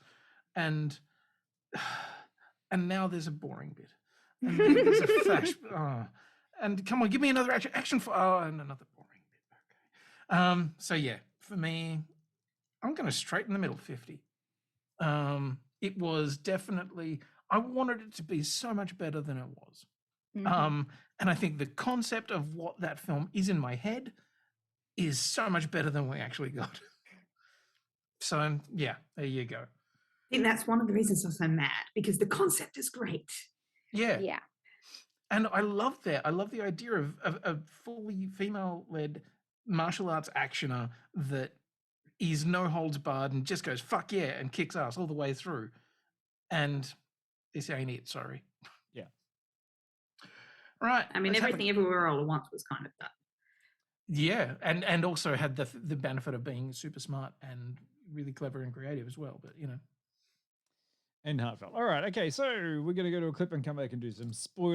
And now there's a boring bit. And then there's a flash. And come on, give me another action fight. Oh, and another boring bit. Okay. So yeah, for me, I'm going to straight in the middle, 50. It was definitely, I wanted it to be so much better than it was. And I think the concept of what that film is in my head is so much better than we actually got. So yeah, there you go. I think that's one of the reasons I'm so mad because the concept is great. Yeah. And I love that. I love the idea of a fully female-led martial arts actioner that is no holds barred and just goes, fuck yeah, and kicks ass all the way through. And this ain't it, sorry. Yeah. Right. I mean, everything everywhere all at once was kind of that. Yeah. And also had the benefit of being super smart and really clever and creative as well. But, And heartfelt. All right. Okay. So we're going to go to a clip and come back and do some more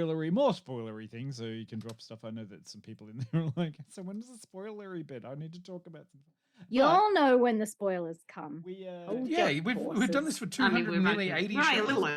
spoilery things. So you can drop stuff. I know that some people in there are like, so when does the spoilery bit? I need to talk about some. You all know when the spoilers come. We've done this for 280 right, shows. a little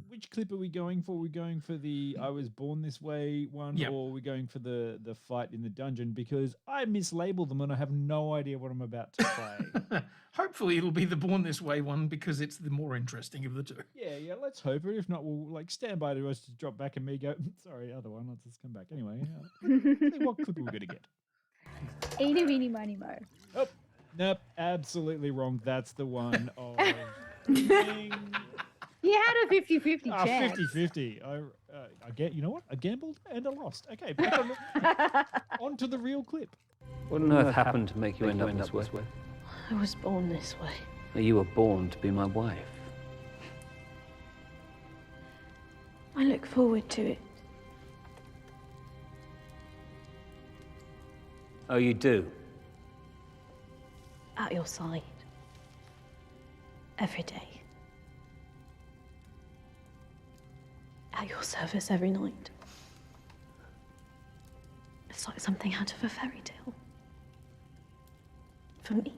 which clip are we going for? Are we going for the I Was Born This Way one, or are we going for the fight in the dungeon? Because I mislabeled them and I have no idea what I'm about to play. Hopefully it'll be the Born This Way one because it's the more interesting of the two. Yeah, let's hope it. If not, we'll stand by to us to drop back and me go, sorry, other one, let's just come back. Anyway, what clip are we going to get? Eeny, meeny, miny, mo. Oh, nope, absolutely wrong. That's the one. You had a 50-50 chance. 50-50. I get. You know what? I gambled and I lost. Okay, back on to the real clip. What on earth happened to make you end up this way? I was born this way. You were born to be my wife. I look forward to it. Oh, you do? At your side. Every day. at your service every night. It's like something out of a fairy tale. For me.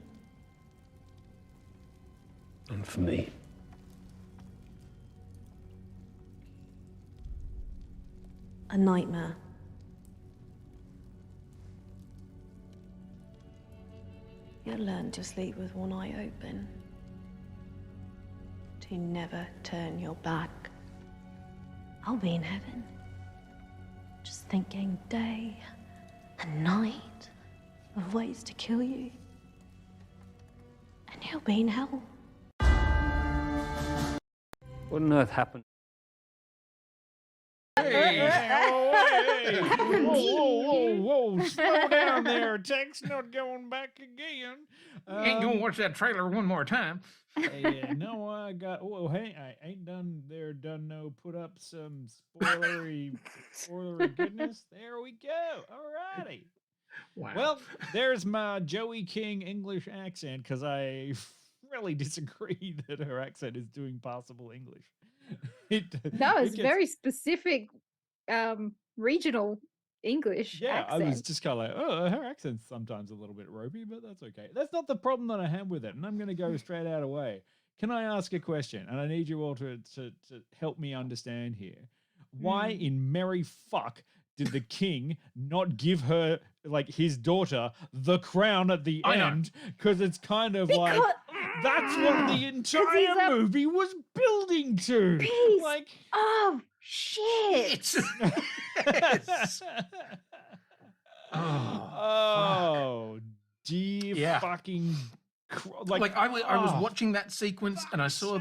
And for me. A nightmare. You'll learn to sleep with one eye open. To never turn your back. I'll be in heaven. Just thinking day and night of ways to kill you. And you'll be in hell. What on earth happened? Hey, whoa, slow down there. Tech's not going back again. Ain't gonna watch that trailer one more time. Yeah, no, I got. Oh, hey, I ain't done no put up some spoilery goodness. There we go. All righty. Wow. Well, there's my Joey King English accent because I really disagree that her accent is doing passable English. No, it's very specific regional English Yeah, accent. I was just kind of like, oh, her accent's sometimes a little bit ropey, but that's okay. That's not the problem that I have with it, and I'm going to go straight out away. Can I ask a question? And I need you all to help me understand here. Why in merry fuck did the king not give her, like, his daughter the crown at the end? Because it's kind of like, that's what the entire movie was building to. Piece like, of shit. Yes. Oh, dear fucking. Like I was watching that sequence and I saw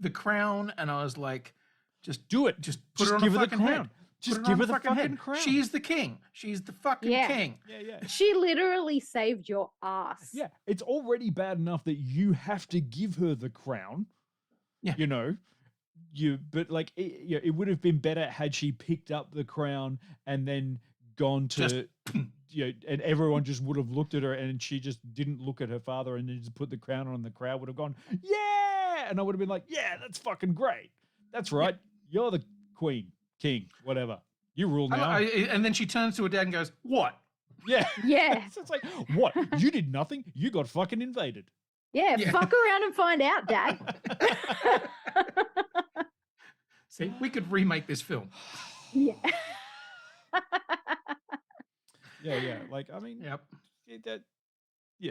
the crown and I was like, just do it. Just put Just her on give the her the fucking crown. head. Just Put give on her the fucking fucking head. crown. She's the king. She's the fucking king. Yeah. She literally saved your ass. Yeah, it's already bad enough that you have to give her the crown. Yeah. You know, but like it would have been better had she picked up the crown and then gone to and everyone just would have looked at her and she just didn't look at her father and then just put the crown on and the crowd would have gone, yeah, and I would have been like, yeah, that's fucking great. That's right. You're the queen, king, whatever. You rule now. And then she turns to her dad and goes, "What?" Yeah. Yeah. So it's like, what? You did nothing. You got fucking invaded. Yeah, fuck around and find out, Dad. See, we could remake this film. Yeah. Yeah. Like, I mean,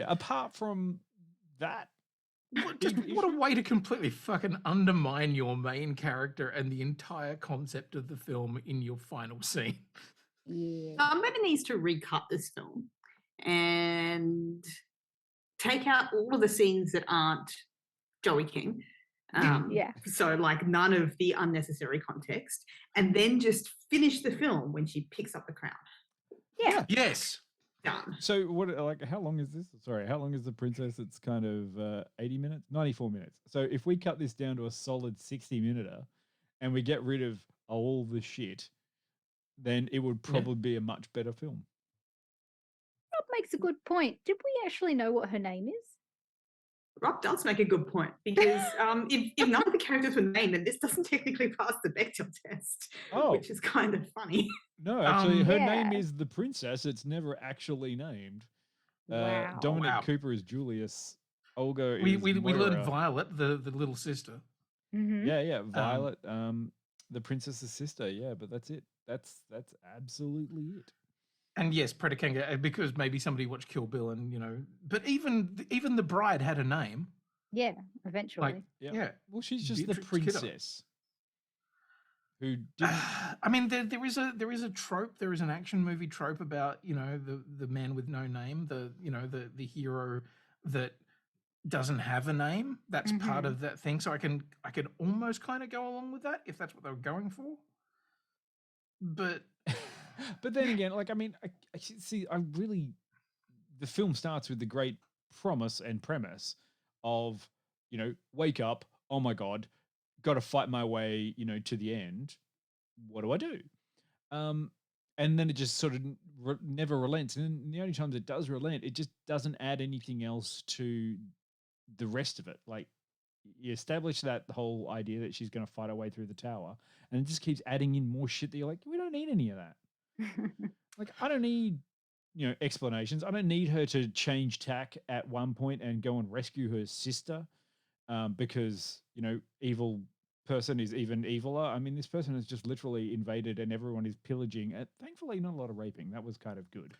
apart from that, What a way to completely fucking undermine your main character and the entire concept of the film in your final scene. Yeah. Somebody needs to recut this film and take out all of the scenes that aren't Joey King. So like none of the unnecessary context, and then just finish the film when she picks up the crown. Yeah. Yes. Done. So what? Like, how long is this? Sorry, how long is the princess? It's kind of 80 minutes, 94 minutes. So if we cut this down to a solid 60-minute, and we get rid of all the shit, then it would probably be a much better film. Rob makes a good point. Did we actually know what her name is? Rob does make a good point because if none of the characters were named, then this doesn't technically pass the Bechdel test, which is kind of funny. No, actually, her name is the princess. It's never actually named. Wow. Dominic Cooper is Julius. Olga is We Moira. learned Violet, the little sister. Mm-hmm. Yeah, Violet, the princess's sister. Yeah, but that's it. That's absolutely it. And yes, Predakenga, because maybe somebody watched Kill Bill and, but even the bride had a name. Yeah, eventually. Yeah. Well, she's just Beatrix the princess. Who didn't... I mean, there is a trope. There is an action movie trope about the man with no name, the hero that doesn't have a name. That's part of that thing. So I can almost kind of go along with that if that's what they were going for. But then again, like, I mean, the film starts with the great promise and premise of, wake up, oh my God, got to fight my way, to the end. What do I do? And then it just sort of never relents. And the only times it does relent, it just doesn't add anything else to the rest of it. Like, you establish that whole idea that she's going to fight her way through the tower, and it just keeps adding in more shit that you're like, we don't need any of that. Like, I don't need, explanations. I don't need her to change tack at one point and go and rescue her sister because, evil person is even eviler. I mean, this person has just literally invaded and everyone is pillaging. Thankfully, not a lot of raping. That was kind of good.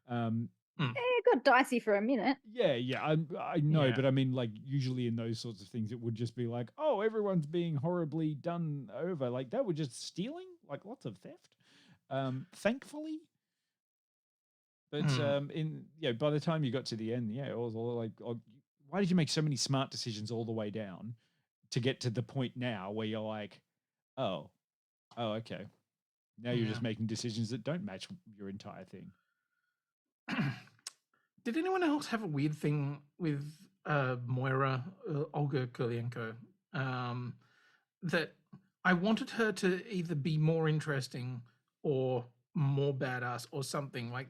It got dicey for a minute. Yeah, I know, but I mean, like, usually in those sorts of things, it would just be like, oh, everyone's being horribly done over. Like, that was just stealing, like lots of theft. Thankfully. But by the time you got to the end, it was all like, oh, why did you make so many smart decisions all the way down to get to the point now where you're like, oh, okay. Now you're just making decisions that don't match your entire thing. Did anyone else have a weird thing with Moira, Olga Kurylenko, that I wanted her to either be more interesting or more badass or something? Like,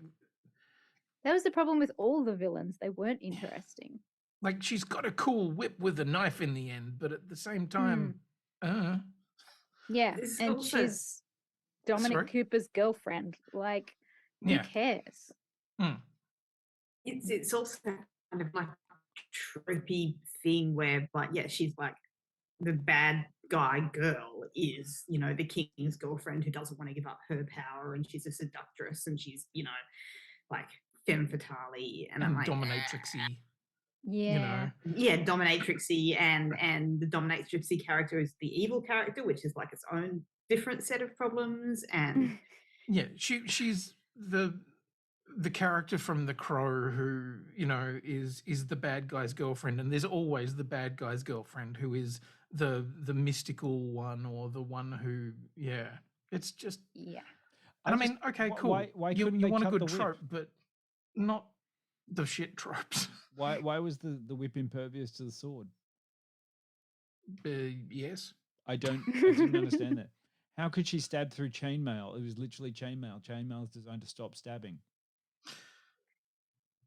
that was the problem with all the villains. They weren't interesting. Like, she's got a cool whip with a knife in the end, but at the same time, yeah, and she's Dominic Cooper's girlfriend. Like, who cares? It's also kind of like a tropey thing where, like, she's like the bad guy girl is, the king's girlfriend who doesn't want to give up her power, and she's a seductress, and she's, like femme fatale, and I'm like, dominatrixy. Yeah. Yeah, dominatrixy, and the dominatrixy character is the evil character, which is like its own different set of problems. And she's the character from The Crow who, is the bad guy's girlfriend, and there's always the bad guy's girlfriend who is the mystical one, or the one who, it's just And I mean, okay, cool. Why you couldn't they want a cut good the trope, whip? but not the shit tropes. Why was the whip impervious to the sword? Yes. I didn't understand that. How could she stab through chainmail? It was literally chainmail. Chainmail is designed to stop stabbing.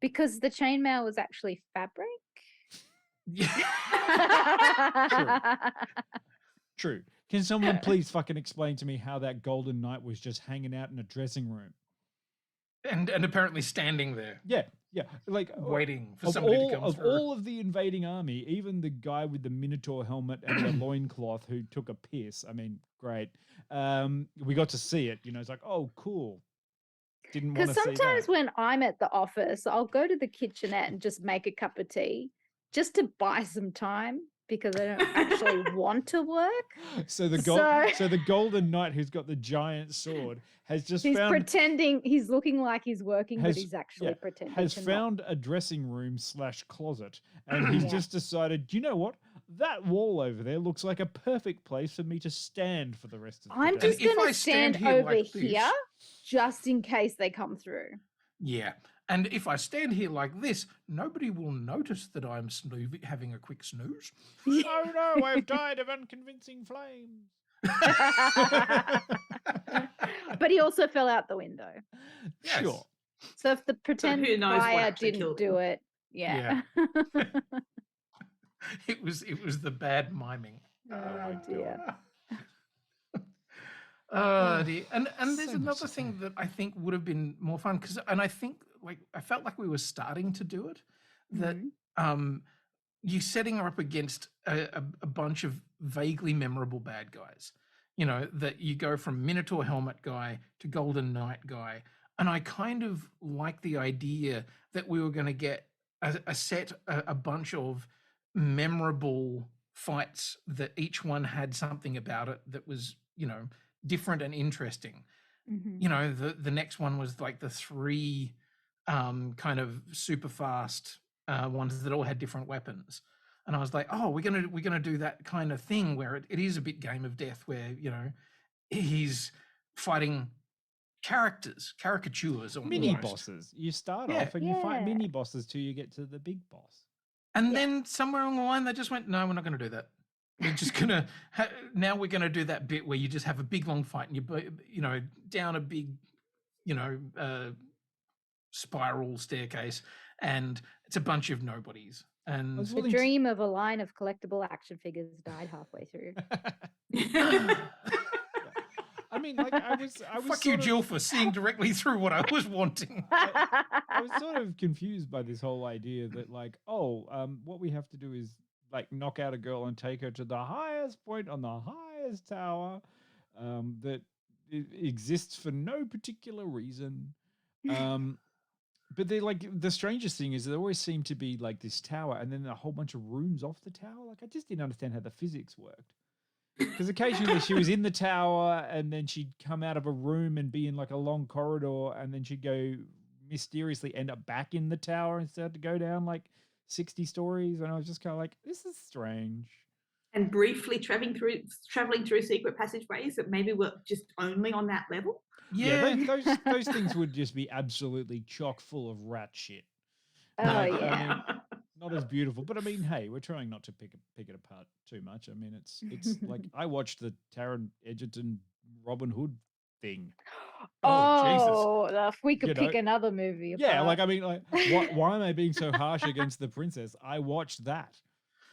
Because the chainmail was actually fabric. True. Can someone please fucking explain to me how that golden knight was just hanging out in a dressing room? And apparently standing there. Yeah. Like, waiting for somebody to come through. Of all of the invading army, even the guy with the Minotaur helmet and the loincloth who took a piss, I mean, great. We got to see it. It's like, oh, cool. Didn't want to see that. Because sometimes when I'm at the office, I'll go to the kitchenette and just make a cup of tea just to buy some time, because I don't actually want to work. So the golden knight who's got the giant sword he's pretending, he's looking like he's working, but he's actually pretending. Has found a dressing room / closet, and he's just decided, you know what? That wall over there looks like a perfect place for me to stand for the rest of the day. I'm just going to stand over here just in case they come through. Yeah. And if I stand here like this, nobody will notice that I'm having a quick snooze. Oh no, I've died of unconvincing flames. But he also fell out the window. Yes. Sure. So if the pretend fire didn't do it, It was the bad miming. Oh dear. Dear. And there's another thing that I think would have been more fun, I think, like, I felt like we were starting to do it, that you're setting her up against a bunch of vaguely memorable bad guys, that you go from Minotaur helmet guy to Golden Knight guy, and I kind of like the idea that we were going to get a bunch of memorable fights that each one had something about it that was, different and interesting. The next one was like the 3 kind of super fast ones that all had different weapons, and I was like, oh, we're gonna do that kind of thing where it is a bit Game of Death, where he's fighting caricatures, almost. Mini bosses. You start off and you fight mini bosses till you get to the big boss, and then somewhere along the line they just went, no, we're not going to do that. We're just gonna now we're gonna do that bit where you just have a big long fight and you down a big spiral staircase, and it's a bunch of nobodies. And The dream of a line of collectible action figures died halfway through. I mean, like I was fuck you, Jill, for seeing directly through what I was wanting. I was sort of confused by this whole idea that like, what we have to do is like knock out a girl and take her to the highest point on the highest tower that exists for no particular reason. But they like the strangest thing is there always seemed to be like this tower and then a whole bunch of rooms off the tower. Like I just didn't understand how the physics worked. Because occasionally she was in the tower and then she'd come out of a room and be in like a long corridor and then she'd go mysteriously end up back in the tower and start to go down like 60 stories. And I was just kind of like, this is strange. And briefly traveling through secret passageways that maybe were just only on that level. Yeah, those things would just be absolutely chock full of rat shit. Oh, yeah. I mean, not as beautiful, but I mean, hey, we're trying not to pick it apart too much. I mean, it's like I watched the Taron Egerton Robin Hood thing. Oh, Jesus. If we could pick another movie apart. Yeah, like I mean, like why am I being so harsh against the princess? I watched that.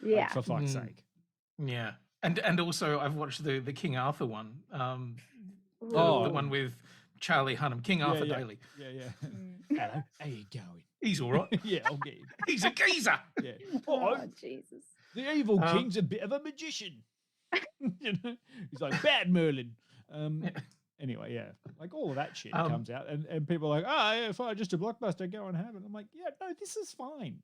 Yeah, like, for fuck's sake. Yeah, and also I've watched the King Arthur one. The one with Charlie Hunnam, King Arthur Daly. Yeah. Hello, how you going? He's all right. Yeah, I'll get him. He's a geezer. Yeah. Oh, Jesus. The evil king's a bit of a magician. You know, he's like bad Merlin. Anyway, yeah, like all of that shit comes out, and people are like, yeah, fine, just a blockbuster, go and have it. I'm like, yeah, no, this is fine.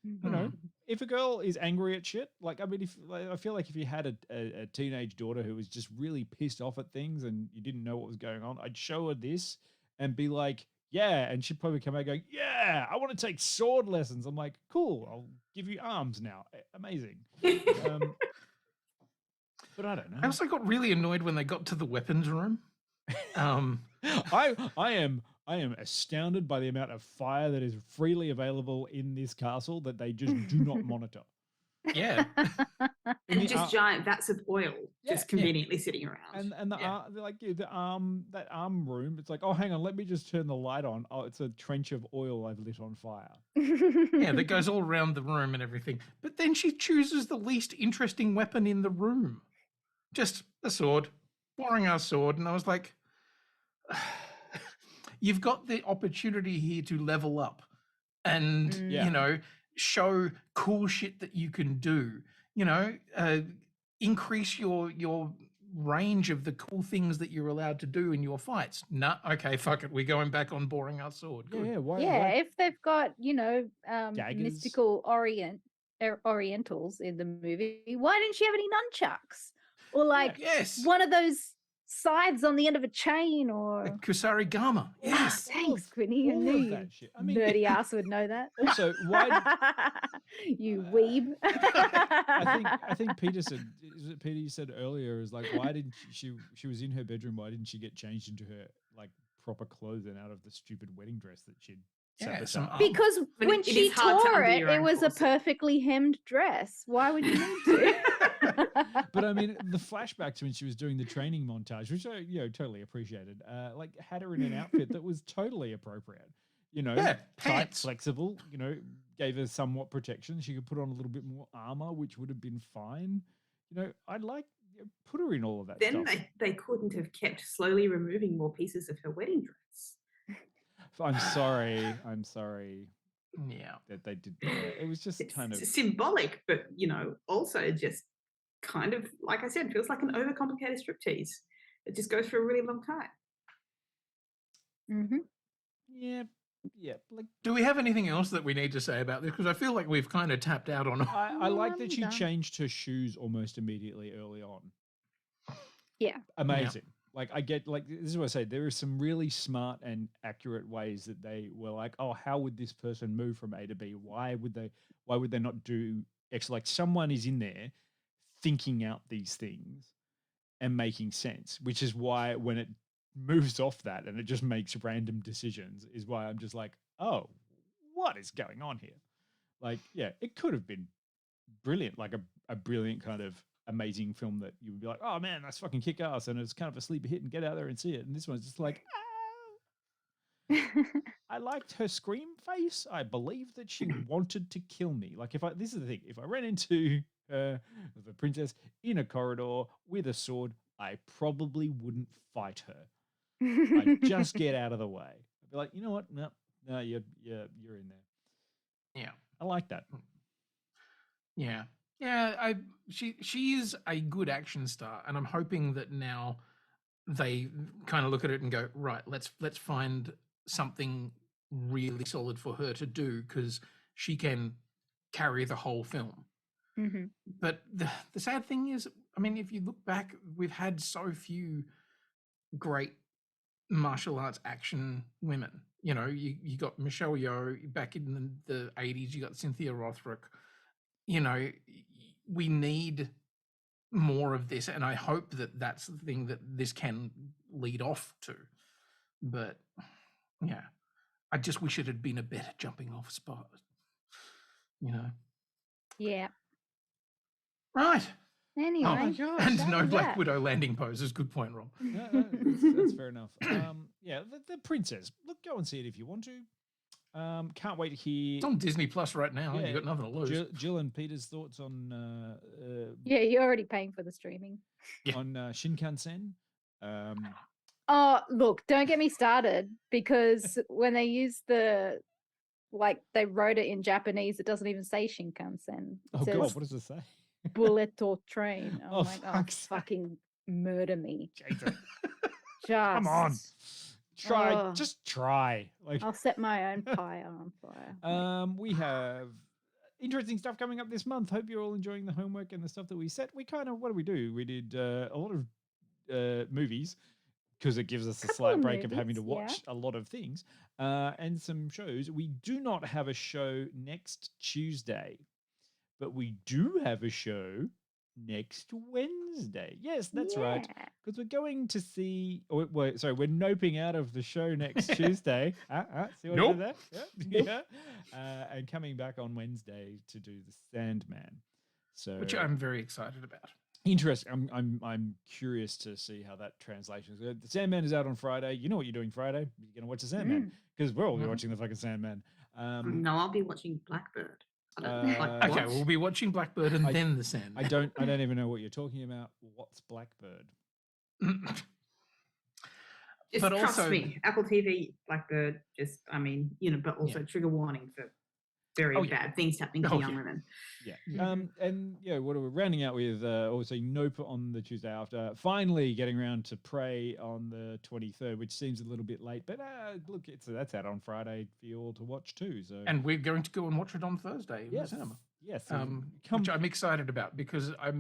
You know, if a girl is angry at shit, like I mean, I feel like if you had a teenage daughter who was just really pissed off at things and you didn't know what was going on, I'd show her this and be like, yeah, and she'd probably come out going, yeah, I want to take sword lessons. I'm like, cool, I'll give you arms now. Amazing. But I don't know. I also got really annoyed when they got to the weapons room. I am astounded by the amount of fire that is freely available in this castle that they just do not monitor. Yeah. And just giant vats of oil just conveniently sitting around. And the arm room, it's like, oh, hang on, let me just turn the light on. Oh, it's a trench of oil I've lit on fire. Yeah, that goes all around the room and everything. But then she chooses the least interesting weapon in the room. Just a sword, boring ass sword. And I was like, you've got the opportunity here to level up and, you know, show cool shit that you can do, you know, increase your range of the cool things that you're allowed to do in your fights. Nah, okay, fuck it. We're going back on boring our sword. Good. Why? If they've got, you know, mystical orientals in the movie, why didn't she have any nunchucks? Or like one of those sides on the end of a chain or a Kusari Gama. Yes. Thanks, Quinny. I knew you nerdy ass would know that. Also, why you weeb. I think Peter said, is it Peter you said earlier, is like, why didn't she was in her bedroom, why didn't she get changed into her like proper clothing out of the stupid wedding dress that she'd because when she tore it was a perfectly hemmed dress. Why would you need to? But I mean, the flashback to when she was doing the training montage, which I totally appreciated, like had her in an outfit that was totally appropriate. You know, tight, flexible. You know, gave her somewhat protection. She could put on a little bit more armor, which would have been fine. You know, I'd like put her in all of that. Then stuff. they couldn't have kept slowly removing more pieces of her wedding dress. I'm sorry. Yeah, that they did that. It was just kind of symbolic, but you know, also just kind of, like I said, feels like an overcomplicated striptease. It just goes for a really long time. Yeah. Like, do we have anything else that we need to say about this? Because I feel like we've kind of tapped out on. I like that she changed her shoes almost immediately early on. Yeah, amazing. Yeah. Like I get, like this is what I say. There are some really smart and accurate ways that they were like, oh, how would this person move from A to B? Why would they not do X? Like someone is in there thinking out these things and making sense, which is why when it moves off that and it just makes random decisions is why I'm just like, oh, what is going on here? Like, yeah, it could have been brilliant, like a brilliant kind of amazing film that you would be like, oh man, that's fucking kick ass, and it's kind of a sleeper hit and get out there and see it. And this one's just like, I liked her scream face. I believe that she wanted to kill me. Like this is the thing. If I ran into the princess in a corridor with a sword, I probably wouldn't fight her. I'd just get out of the way. I'd be like, you know what? No, you're in there. Yeah, I like that. Yeah, yeah. She is a good action star, and I'm hoping that now they kind of look at it and go, right, let's find something really solid for her to do, because she can carry the whole film. Mm-hmm. But the sad thing is, I mean, if you look back, we've had so few great martial arts action women. You know, you got Michelle Yeoh back in the 80s, you got Cynthia Rothrock. You know, we need more of this, and I hope that that's the thing that this can lead off to. But yeah, I just wish it had been a better jumping off spot, you know. Yeah. Right. Anyway, oh my gosh, and no Black Widow landing poses. Good point, Rob. That's fair enough. Yeah, the princess. Look, go and see it if you want to. Can't wait to hear. It's on Disney Plus right now. Yeah, you got nothing to lose. Jill and Peter's thoughts on. Yeah, you're already paying for the streaming. Yeah. On Shinkansen. Oh, look! Don't get me started, because when they use they wrote it in Japanese, it doesn't even say Shinkansen. It says God, what does it say? bullet or train. Oh, I'm like, oh, fucking murder me. Jesus. Just Come on. Try, Oh. just try. Like, I'll set my own pie on fire. we have interesting stuff coming up this month. Hope you're all enjoying the homework and the stuff that we set. We kind of, what do? We did a lot of movies, because it gives us a slight break of having to watch a lot of things, and some shows. We do not have a show next Tuesday, but we do have a show next Wednesday. Yes, that's right. Because we're going to see. We're noping out of the show next Tuesday. See what I did there? Yeah. And coming back on Wednesday to do the Sandman. Which I'm very excited about. Interesting. I'm curious to see how that translation is. The Sandman is out on Friday. You know what you're doing Friday? You're going to watch the Sandman, because we're all watching the fucking Sandman. No, I'll be watching Blackbird. Okay, we'll be watching Blackbird and then the Sandman. I don't even know what you're talking about. What's Blackbird? Just but trust also, me, Apple TV, Blackbird. Just, I mean, but also trigger warning for very bad things happening to young women. Yeah. And what are we rounding out with? Also, Nope on the Tuesday after. Finally, getting around to Prey on the 23rd, which seems a little bit late, but look, that's out on Friday for you all to watch too. So, and we're going to go and watch it on Thursday in the cinema. Yes, which I'm excited about, because I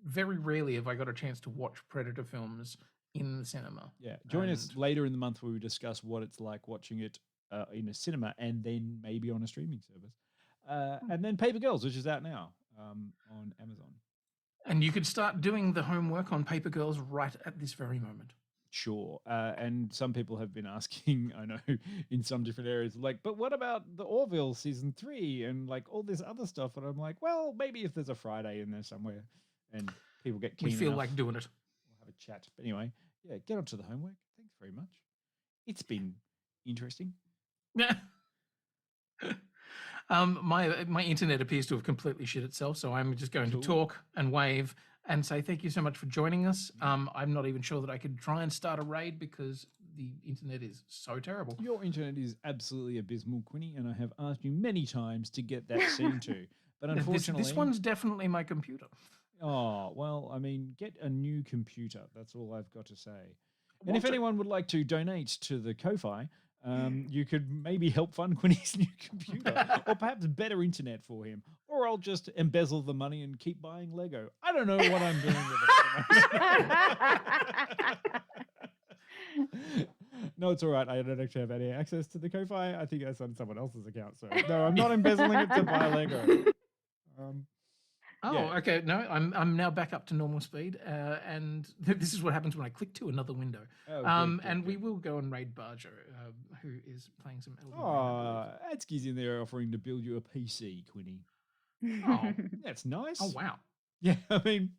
very rarely have I got a chance to watch Predator films in the cinema. Yeah, join us later in the month where we discuss what it's like watching it in a cinema, and then maybe on a streaming service. And then Paper Girls, which is out now on Amazon. And you could start doing the homework on Paper Girls right at this very moment. Sure. And some people have been asking, I know, in some different areas, like, but what about the Orville season 3 and like all this other stuff? And I'm like, well, maybe if there's a Friday in there somewhere and people get keen we feel enough, like doing it. We'll have a chat. But anyway, get onto the homework. Thanks very much. It's been interesting. Yeah. My internet appears to have completely shit itself, so I'm just going to talk and wave and say thank you so much for joining us. I'm not even sure that I could try and start a raid because the internet is so terrible. Your internet is absolutely abysmal, Quinny, and I have asked you many times to get that seen to, but unfortunately, this one's definitely my computer. Oh well, I mean, get a new computer. That's all I've got to say. And if anyone would like to donate to the Ko-Fi, you could maybe help fund Quinny's new computer, or perhaps better internet for him, or I'll just embezzle the money and keep buying Lego. I don't know what I'm doing with it. No, it's all right. I don't actually have any access to the Ko-Fi. I think that's on someone else's account. So no, I'm not embezzling it to buy Lego. Okay. No, I'm now back up to normal speed, and this is what happens when I click to another window. Good. We will go and raid Barger, who is playing some Elden Ring. Adsky's in there offering to build you a PC, Quinny. Oh, that's nice. Oh wow. Yeah, I mean,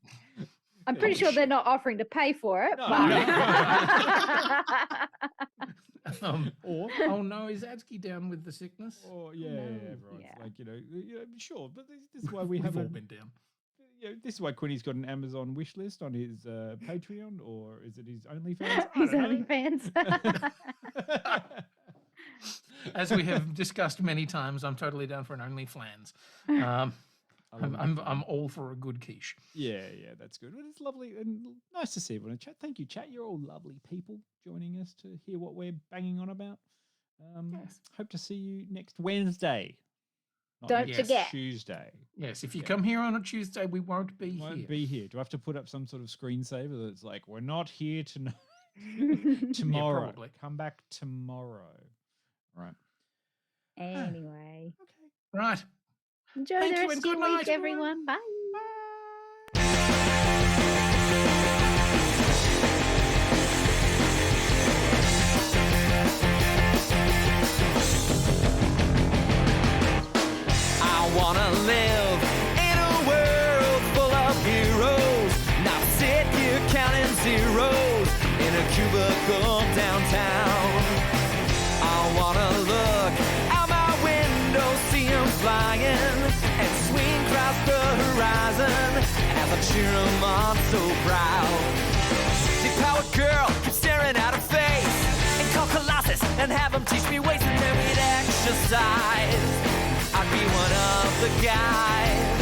I'm pretty sure they're not offering to pay for it. No, but... no. Or oh no, is Adsky down with the sickness? Or everyone's Yeah. like, sure, but this is why we We've have all been down. This is why Quinny's got an Amazon wish list on his Patreon, or is it his OnlyFans? His OnlyFans. As we have discussed many times, I'm totally down for an OnlyFans. I'm all for a good quiche. Yeah, that's good. Well, it's lovely and nice to see everyone in chat. Thank you, chat. You're all lovely people joining us to hear what we're banging on about. Yes. Hope to see you next Wednesday. Don't next forget. Tuesday. Yes, if you come here on a Tuesday, we won't be here. Won't be here. Do I have to put up some sort of screensaver that's like, we're not here tomorrow? Yeah, probably. Come back tomorrow. Right. Anyway. Okay. Right. Enjoy Thank the you rest and of your good night, week, everyone. Bye. I wanna live in a world full of heroes, not sit here counting zeros in a cubicle downtown. I wanna look out my window, see 'em flying, and swing across the horizon as I cheer 'em on so proud. The powered girl keeps staring at her face, and call Colossus and have him teach me ways, and then we'd exercise. I'd be one of the guys.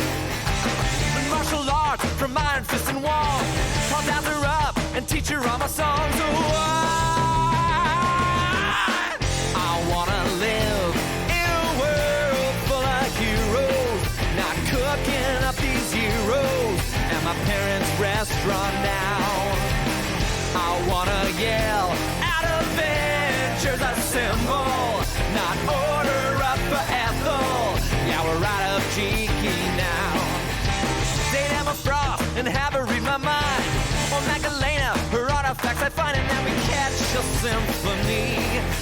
With martial arts from iron fist and wall, I'll dance her up and teach her all my songs. Oh, I wanna live in a world full of heroes, not cooking up these heroes at my parents' restaurant now. I wanna yell out Avengers assemble, not order up for Ethel. Yeah, we're right up cheeky now. They'd have a frost and have her read my mind, or Magdalena, her artifacts I find, and then we catch a symphony.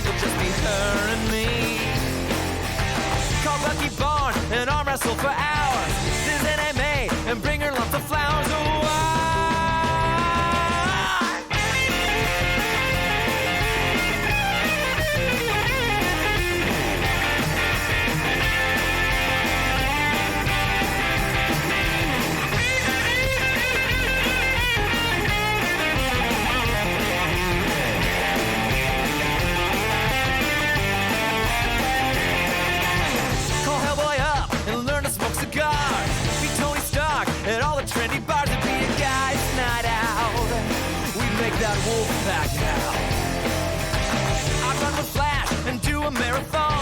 It'll just be her and me. Call Bucky Barnes and arm wrestle for hours. This NMA and bring her lots of flowers. Oh, at all the trendy bars and be a guy's night out. We'd make that wolf pack now. I'd run with Flash and do a marathon.